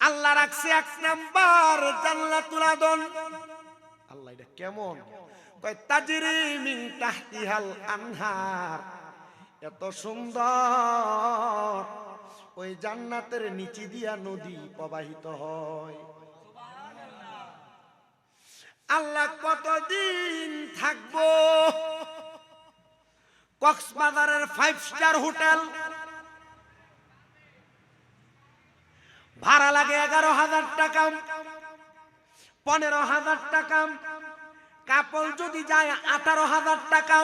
আল্লাহ রাখছে এক নাম্বার জান্নাতুল আদন। আল্লাহ এটা কেমন? কয় তাজরি মিন তাহতিহাল আনহার, এত সুন্দর ওই জান্নাতের নিচে দিয়া নদী প্রবাহিত হয়। আল্লাহ কতদিন থাকবো? কক্সবাজারের 5 স্টার হোটেল ভাড়া লাগে 11,000 টাকা, 15,000 টাকা, কাপল যদি যায় 18,000 টাকা।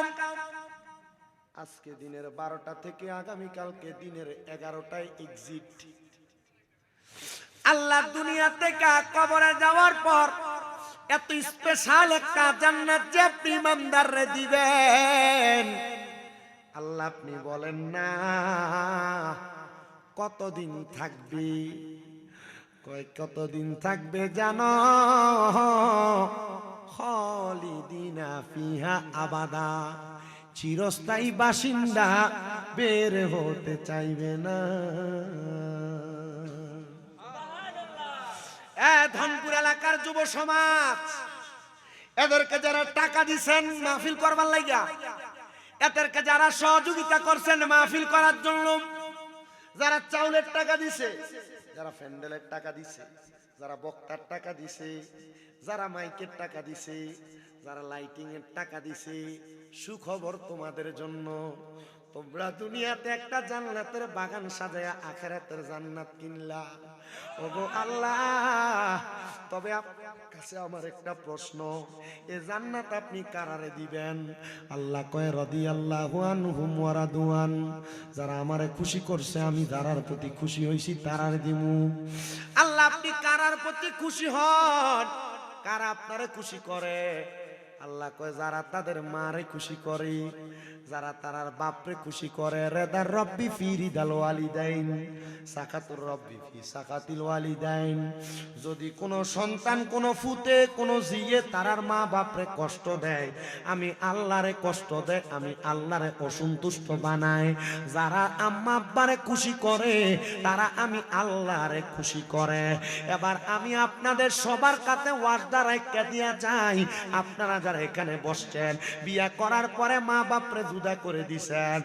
আজকে দিনের 12টা থেকে আগামীকালকে দিনের 11টায় এক্সিট। আল্লাহ দুনিয়া থেকে কবরে যাওয়ার পর এত স্পেশাল একটা জান্নাত যে আপনি ইমানদাররে দিবেন, আল্লাহ আপনি বলেন না কতদিন থাকবি? কয় কতদিন থাকবে জানো? খালিদিনা ফিহা আবাদা, চিরস্থায়ী বাসিন্দা, বের হতে চাইবে না। ধনপুর এলাকার যুব সমাজ, এদেরকে যারা টাকা দিচ্ছেন মাহফিল করবার লাগিয়া, এদেরকে যারা সহযোগিতা করছেন মাহফিল করার জন্য, যারা চাউলের টাকা দিছে, যারা প্যান্ডেলের টাকা দিছে, যারা বক্তার টাকা দিছে, যারা মাইকের টাকা দিছে, যারা লাইটিং এর টাকা দিছে, সুখবর তোমাদের জন্য, তোমরা দুনিয়াতে একটা জান্নাতের বাগান সাজায়া আখিরাতের জান্নাত কিনলা। ওগো আল্লাহ, তবে আপনার কাছে আমার একটা প্রশ্ন, এই জান্নাত আপনি কারারে দিবেন? আল্লাহ কয় রাদিয়াল্লাহু আনহুম ওয়া রাদু আন, যারা আমারে খুশি করছে আমি যারার প্রতি খুশি হইছি তারার দিমু। আল্লাহ আপনি কারার প্রতি খুশি হন? কারা আপনারে খুশি করে? আল্লাহ কয় যারা তাদের মারে খুশি করে, যারা তারার বাপরে খুশি করে। রেদার রব্বি ফি রিদাল ওয়ালিদাইন, সাকাতুর রব্বি ফি সাকাতিল ওয়ালিদাইন। যদি কোনো সন্তান, কোনো ফুতে, কোনো জিয়ে তারার মা বাপরে কষ্ট দেয়, আমি আল্লাহরে কষ্ট দেয়, আমি আল্লাহরে অসন্তুষ্ট বানাই। যারা আম্মা আব্বারে খুশি করে তারা আমি আল্লাহরে খুশি করে। এবার আমি আপনাদের সবার কাছে ওয়াদা রাখা দিয়া যাই, আপনারা যারা এখানে বসছেন বিয়া করার পরে মা বাপরে জুদা করে দিছেন,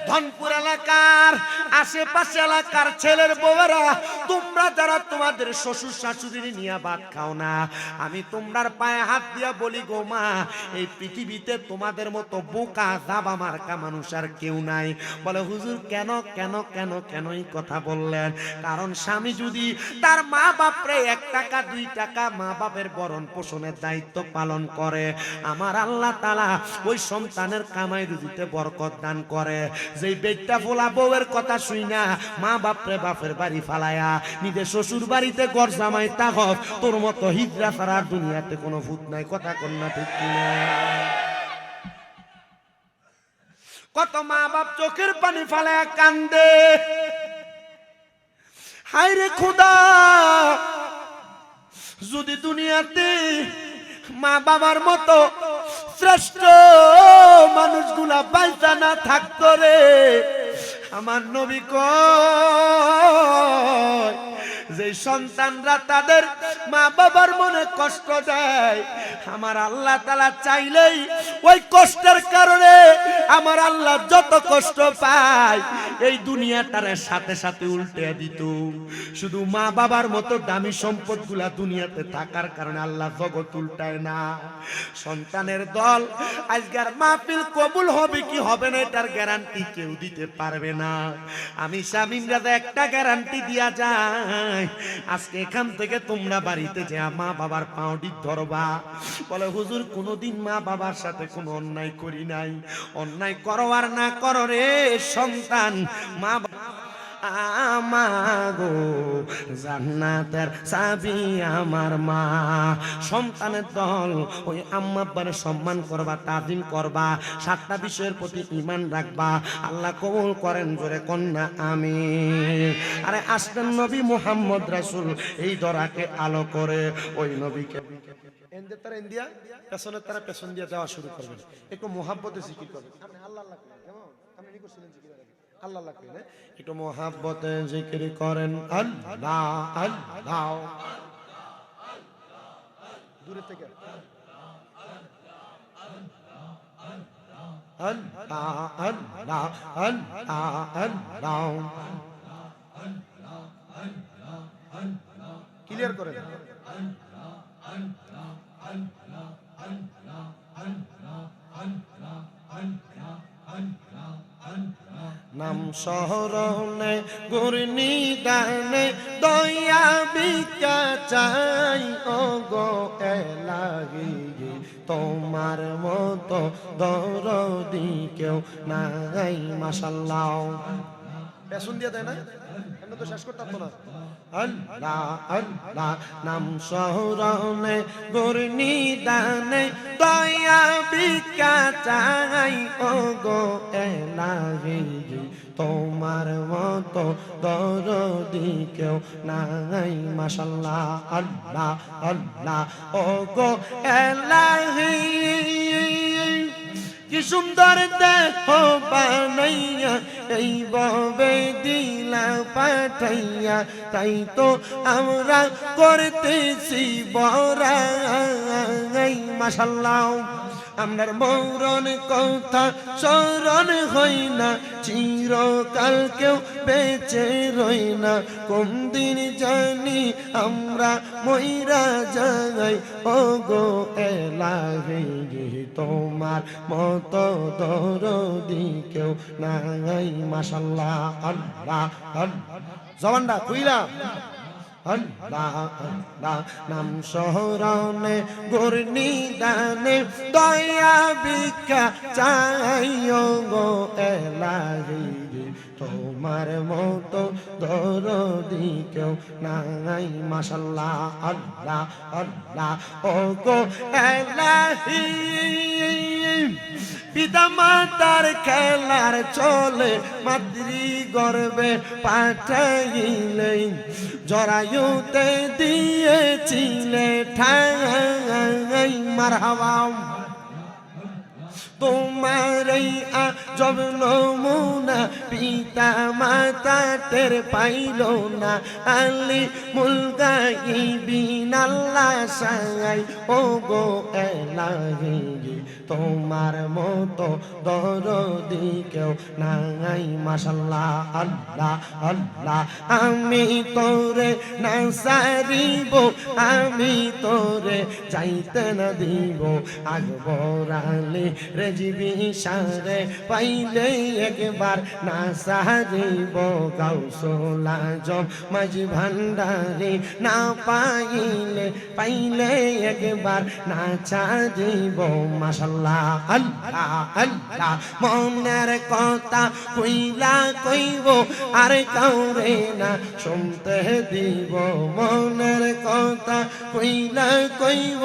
ধনপুর এলাকার আশেপাশে এলাকার ছেলের বউরা, তোমরা যারা তোমাদের শ্বশুর শাশুড়ি নিয়ে ভাত খাও না, আমি তোমার পায়ে হাত দিয়া বলি গো মা, এই পৃথিবীতে তোমাদের মতো বোকা দাবা মার্কা মানুষ আর কেউ নাই। বলে হুজুর কেন কেন কেন কেন এই কথা বললেন? কারণ স্বামী যদি তার মা বাপরে 1 টাকা 2 টাকা মা বাপের ভরণ পোষণের দায়িত্ব পালন করে, আমার আল্লাহ তাআলা ওই সন্তানের কামাই রুজিতে বরকত দান করে। যেই বেটা ফোলা বউয়ের কথা শুই না মা বাপরে বাপের বাড়ি ফালায়া নিজের শ্বশুর বাড়িতে ঘর জামাই তাগত, তোর মতো হিজরা ছাড়া দুনিয়াতে কোনো ভূত নাই। কথা কন্যা ঠিক কিনা? কত মা বাপ চোখের পানি ফালায়া কান্দে, হায় রে খোদা, যদি দুনিয়াতে মা বাবার মতো শ্রেষ্ঠ মানুষগুলা বাইসা না থাকতো রে, আমার নবী কয় যে সন্তানরা তাদের মা বাবার মনে কষ্ট দেয়, আমার আল্লাহ তাআলা চাইলেই ওই কষ্টের কারণে আমার আল্লাহ যত কষ্ট পায় এই দুনিয়াটার সাথে সাথে উল্টে দিত। শুধু মা বাবার মতো দামি সম্পদগুলা দুনিয়াতে থাকার কারণে আল্লাহ জগৎ উল্টায় না। সন্তানের দল আজকের মাহফিল কবুল হবে কি হবে না এটার গ্যারান্টি কেউ দিতে পারবে না। আমি শামীম রাজা একটা গ্যারান্টি দিয়া যায়, আজকে এখান থেকে তোমরা বাড়িতে যে মা বাবার পাউডি ধরবা, বলে হুজুর কোনোদিন মা বাবার সাথে কোনো অন্যায় করি নাই। অন্যায় করো আর না করো রে সন্তান, মা আমাগো জান্নাতের চাবি আমার মা। সন্তানের দল ওই আম্মা আব্বারে সম্মান করবা, তাজিম করবা, 7টা বিষয়ের প্রতি ঈমান রাখবা। আল্লাহ কবুল করেন জোরে কন্যা আমিন। আরে আসলেন নবী মুহাম্মদ রাসূল এই দরাকে আলো করে ওই নবীকে এন্দের তারা ইন্ডিয়া পেছনের তারা পেছন দিয়ে যাওয়া শুরু করবেন। একটু মোহাব্বতে জিকির করবেন। আপনি আল্লাহ আল্লাহ করেন, কেমন আপনি নি করছিলেন জিকির আল্লাহ আল্লাহ করেন, একটু মোহাব্বতে জিকির করেন আল্লাহ আল্লাহ। দূরে থেকে আল্লাহ আল্লাহ আল্লাহ আল্লাহ ক্লিয়ার করেন। নাম শহরনে গুরনি দানে দয়া বিকা চাই ও গো এলাহি, তোমার মতো দরদি কেউ নাই মাশাআল্লাহ। পেছন দিয়ে দেয় না, এমন তো শেষ করতে পারতো না। আল্লাহ আল্লাহ নাম শহরনে গুরনি দানে দয়া বিকা চাই ও গো এলাহি, তোমার মতো দরদি কেউ নাই মাশাআল্লাহ। আল্লাহ আল্লাহ ও গো এলাহি, কি সুন্দর দেহ বানাইয়া এই ভাবে দিলা পাঠাইয়া, তাই তো আমরা করতেছি বড়াই মাশাআল্লাহ। আমরার মরণ কথা স্মরণ হই না, চিরকাল কেউ বেঁচে রই না, কোন দিন জানি আমরা মইরা যাই ও গো এলাহি, তোমার মতো দরদি কেউ নাই মাশাআল্লাহ। আল্লাহ আল্লাহ জবানটা কইলা আল্লাহ আল্লাহ নাম শহরনে গুরনি দানে দয়া ভিক্ষা চাইও গো এলাহি, তোমার মতো দরদি কেউ নাই মাশাআল্লাহ। আল্লাহ আল্লাহ ও গো এলাহি, পিতা মাতার খেলার চলে মাতৃ গর্বে পাঠাইলে, জরায়ুতে দিয়েছিলে ঠাই মারহাবা। তোমার এই আজব নমুনা পিতা মাতা টের পাইল না, আলি মুলগাইবিন আল্লাহ সাই ও গো এলাহি, তোমার মতো দরদি কেউ নাই মাশাআল্লাহ। আল্লাহ আল্লাহ আমি তোরে না সারিব, আমি তোরে চাইতে না দিব, আকবর আলী রেজিবি সারে পাইলে একবার না সারিব, গাউসুল আজম মাঝি ভান্ডারি না পাইলে পাইলে একবার না ছাড়িব মাশাআল্লাহ। আল্লাহ আল্লাহ মনের কথা কইলা কইব আর কাউরে না শুনতে দিব, মনের কথা কইলা কইব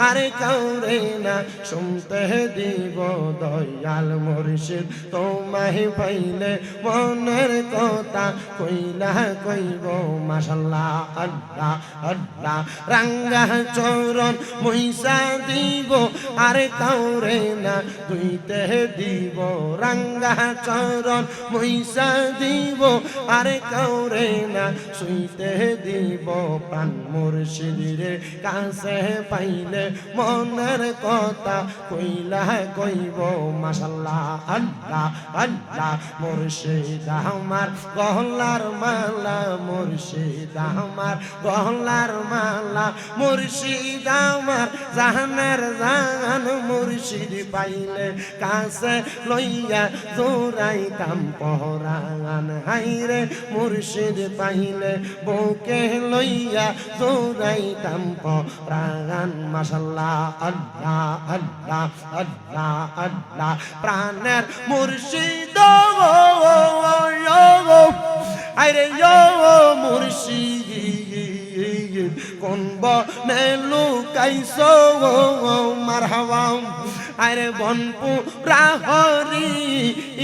আর কাউরে না শুনতে দিব, দয়াল মুর্শিদ তোমায় পাইলে মনের কথা কইলা কইব মাশাআল্লাহ। আল্লাহ আল্লাহ রাঙ্গা চরণ মুইসা দিব আর কাউরে না দুইতে দিব, রাঙ্গা চরণ মুইসা দিব আর কাউরে না শুইতে দিব, প্রাণ মুর্শিদের কাছে পাইলে মনের কথা কইলা কই হইব মাশাল্লাহ আল্লাহ আল্লাহ মুর্শিদ আমার গহলার মালা মুর্শিদ আমার গহলার মালা মুর্শিদ আমার জাহানের জাহান মুর্শিদ পাইলে কাছে লইয়া জোরাইতাম পহরান হাইরে মুর্শিদ পাইলে বুকে লইয়া জোরাইতাম পহরান মাশাল্লাহ আল্লাহ আল্লাহ আল্লাহ আল্লাহ প্রাণের মুর্শিদ আরে মুর্শিদ কোন বনে লুকাইছো মারহাবা আরে বনপু রাহরি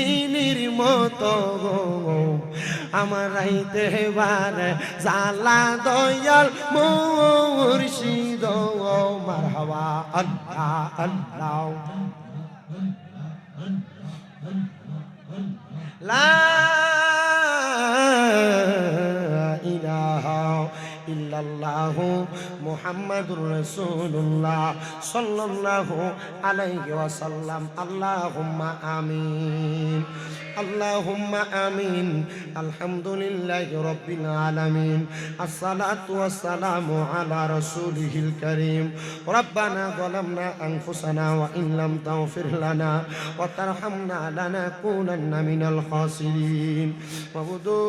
ইনির মতো আমার রাইতে বারে জালা দয়াল মুর্শিদ মারহাবা আল্লাহ আল্লাহ লা ইলাহা ইল্লাল্লাহু মুহাম্মাদুর রাসূলুল্লাহ সাল্লাল্লাহু আলাইহি ওয়াসাল্লাম আল্লাহুম্মা আমিন আল্লাহুম্মা আমিন আলহামদুলিল্লাহি রাব্বিল আলামিন আসসালাতু ওয়াসসালামু আলা রাসূলিহিল কারীম রব্বানা যালামনা আনফুসানা ওয়া ইন লাম তাগফির লানা ওয়া তারহামনা লানাকুনান্না মিনাল খাসিরিন ওয়াবুদু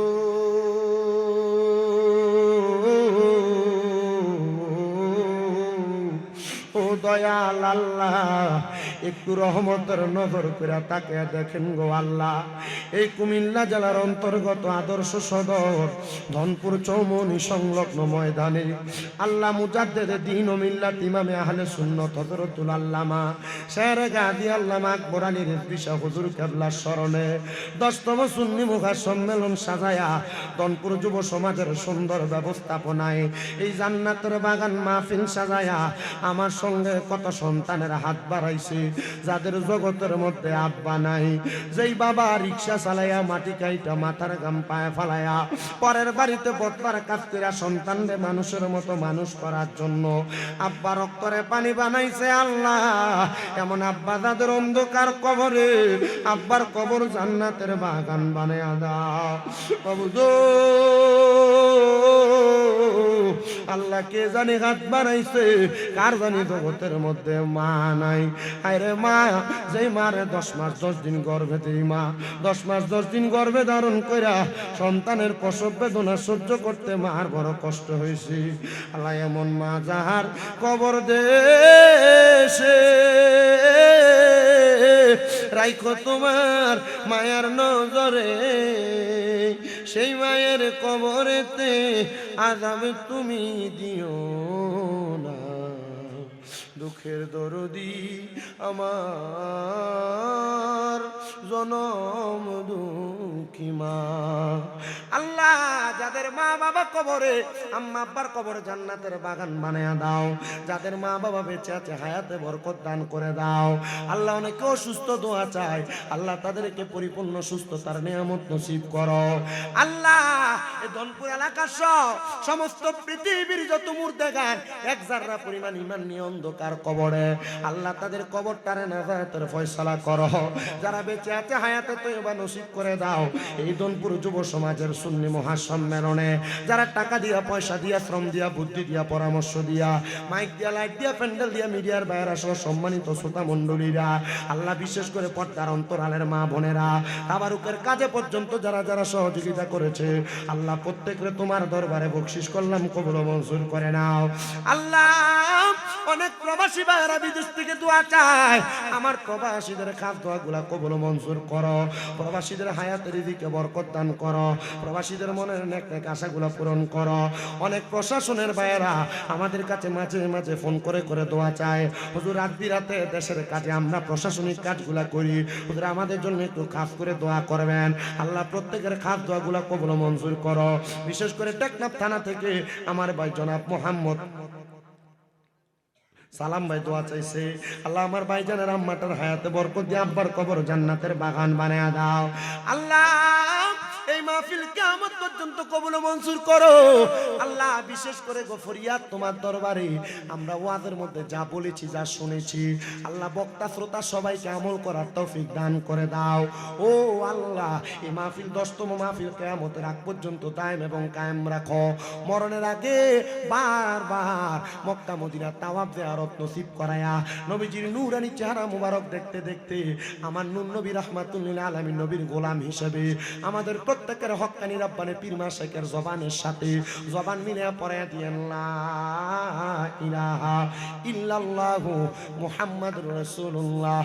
ও দয়াল আল্লাহ একটু রহমতের নজর করে তাকে দেখেন গো আল্লাহ এই কুমিল্লা জেলার অন্তর্গত আদর্শ সদর ধনপুর চৌমনি সংলগ্ন ময়দানে আল্লাহ মুজাদ্দেদে দ্বীন ও মিল্লাত ইমামে আহলে সুন্নাত হযরতুল আল্লামা শেরে গাজী আল্লামা আকবর আলী রিজভী শাহ হুজুর কেবলার স্মরণে 10তম সুন্নি মুখা সম্মেলন সাজায়া ধনপুর যুব সমাজের সুন্দর ব্যবস্থাপনায় এই জান্নাতের বাগান মাহফিল সাজায়া আমার সঙ্গে কত সন্তানের হাত বাড়াইছে যাদের জগতের মধ্যে আব্বা নাই যেই বাবা রিকশা চালাইয়া মাটি কাইটা মাথার গাম পায়ে ফালাইয়া পরের বাড়িতে বদবার কাজ কইরা সন্তানদের মানুষের মতো মানুষ করার জন্য আব্বা রক্তরে পানি বানাইছে আল্লাহ এমন আব্বা যাদের অন্ধকার কবরে আব্বার কবর জান্নাতের বাগান বানায়া দাও বাবু আল্লাহ কে জানি হাত বাড়াইছে কার জানি জগতের মধ্যে মা নাই আরে মা যেই মারে 10 মাস 10 দিন গর্ভে দেই মা 10 মাস 10 দিন গর্ভে ধারণ কইরা সন্তানের প্রসব বেদনা সহ্য করতে মার বড় কষ্ট হয়েছে আল্লাহ এমন মা যাহার কবর দেশে রাইখো তোমার মায়ার নজরে সেই মায়ের কবরেতে আযাব তুমি দিও না দুঃখের দরদি আমার জনম দুঃখী মা আল্লাহ যাদের মা বাবা কবরে আম্মা আব্বার কবরে জান্নাতের বাগান বানায়া দাও যাদের মা বাবা বেঁচে আছে হায়াতে বরকত দান করে দাও আল্লাহ অনেকে অসুস্থ দোয়া চায় আল্লাহ তাদেরকে পরিপূর্ণ সুস্থতার নিয়ামত নসিব করো আল্লাহ এই ধনপুর এলাকার সমস্ত পৃথিবীর যত মুর্দাগান এক জাররা পরিমাণ ঈমান নিয়ে অন্ধকার কবরে আল্লাহ তাদের কবরটারে নাজাতের ফয়সালা করো যারা বেঁচে আছে হায়াতে তয়বা নসিব করে দাও এই ধনপুর যুব সমাজের সুন্নি মহাসম্মেলনে যারা টাকা দিয়া পয়সা দিয়া শ্রম দিয়া বুদ্ধি দিয়া পরামর্শ দিয়া মাইক দিয়া লাইট দিয়া প্যান্ডেল দিয়া মিডিয়ার বাইরে সহ সম্মানিত শ্রোতা মণ্ডলীরা আল্লাহ বিশেষ করে পর্দার অন্তরালের মা বোনেরা তাবারুকের কাজে পর্যন্ত যারা যারা সহযোগিতা করেছে আল্লাহ প্রত্যেকরে তোমার দরবারে বকশিশ করলাম কবুল ও মঞ্জুর করে নাও আল্লাহ অনেক প্রবাসী ভাইরা বিদেশ থেকে দোয়া চায় আমার প্রবাসীদের খাস দোয়াগুলা কবুল ও মঞ্জুর করো প্রবাসীদের হায়াতের রিজিকে বরকত দান করো প্রবাসীদের মনের নেক নেক আশাগুলো পূরণ করো অনেক প্রশাসনের ভাইরা আমাদের কাছে মাঝে মাঝে ফোন করে করে দোয়া চায় হুজুর রাত বিরাতে দেশের কাজে আমরা প্রশাসনিক কাজগুলা করি হুজুর আমাদের জন্য একটু খাস করে দোয়া করবেন আল্লাহ প্রত্যেকের খাস দোয়াগুলা কবুল ও মঞ্জুর করো বিশেষ করে টেকনাফ থানা থেকে আমার ভাই জনাব মোহাম্মদ সালাম ভাই দোয়া চাইছে আল্লাহ আমার ভাইজানের আম্মাটার হায়াতে বরকত দিয়ে আব্বার কবর জান্নাতের বাগান বানায়া দাও আল্লাহ এই মাহফিল কিয়ামত পর্যন্ত কবুল ও মঞ্জুর করো আল্লাহ। বিশেষ করে গো ফরিয়াদ তোমার দরবারে, আমরা ওয়াজের মধ্যে যা বলেছি যা শুনেছি আল্লাহ বক্তা শ্রোতা সবাইকে আমল করার তৌফিক দান করে দাও ও আল্লাহ। এই মাহফিল 10তম মাহফিল কিয়ামতের আগ পর্যন্ত দায়েম এবং কায়েম রাখো। মরণের আগে বারবার মক্কা মদিনা তাওয়াফ জিয়ারত নসিব করায়া নবীজির নূরানি চেহারা মুবারক দেখতে দেখতে আমার নূর নবী রাহমাতুল লিল আলামিন নবীর গোলাম হিসেবে আমাদের প্রত্যেকের হক্কানি রব্বানি পীর মাশায়েখের জবানের সাথে জবান মিলে পড়ে দিয়েন লা ইলাহা ইল্লাল্লাহু মুহাম্মাদুর রাসূলুল্লাহ।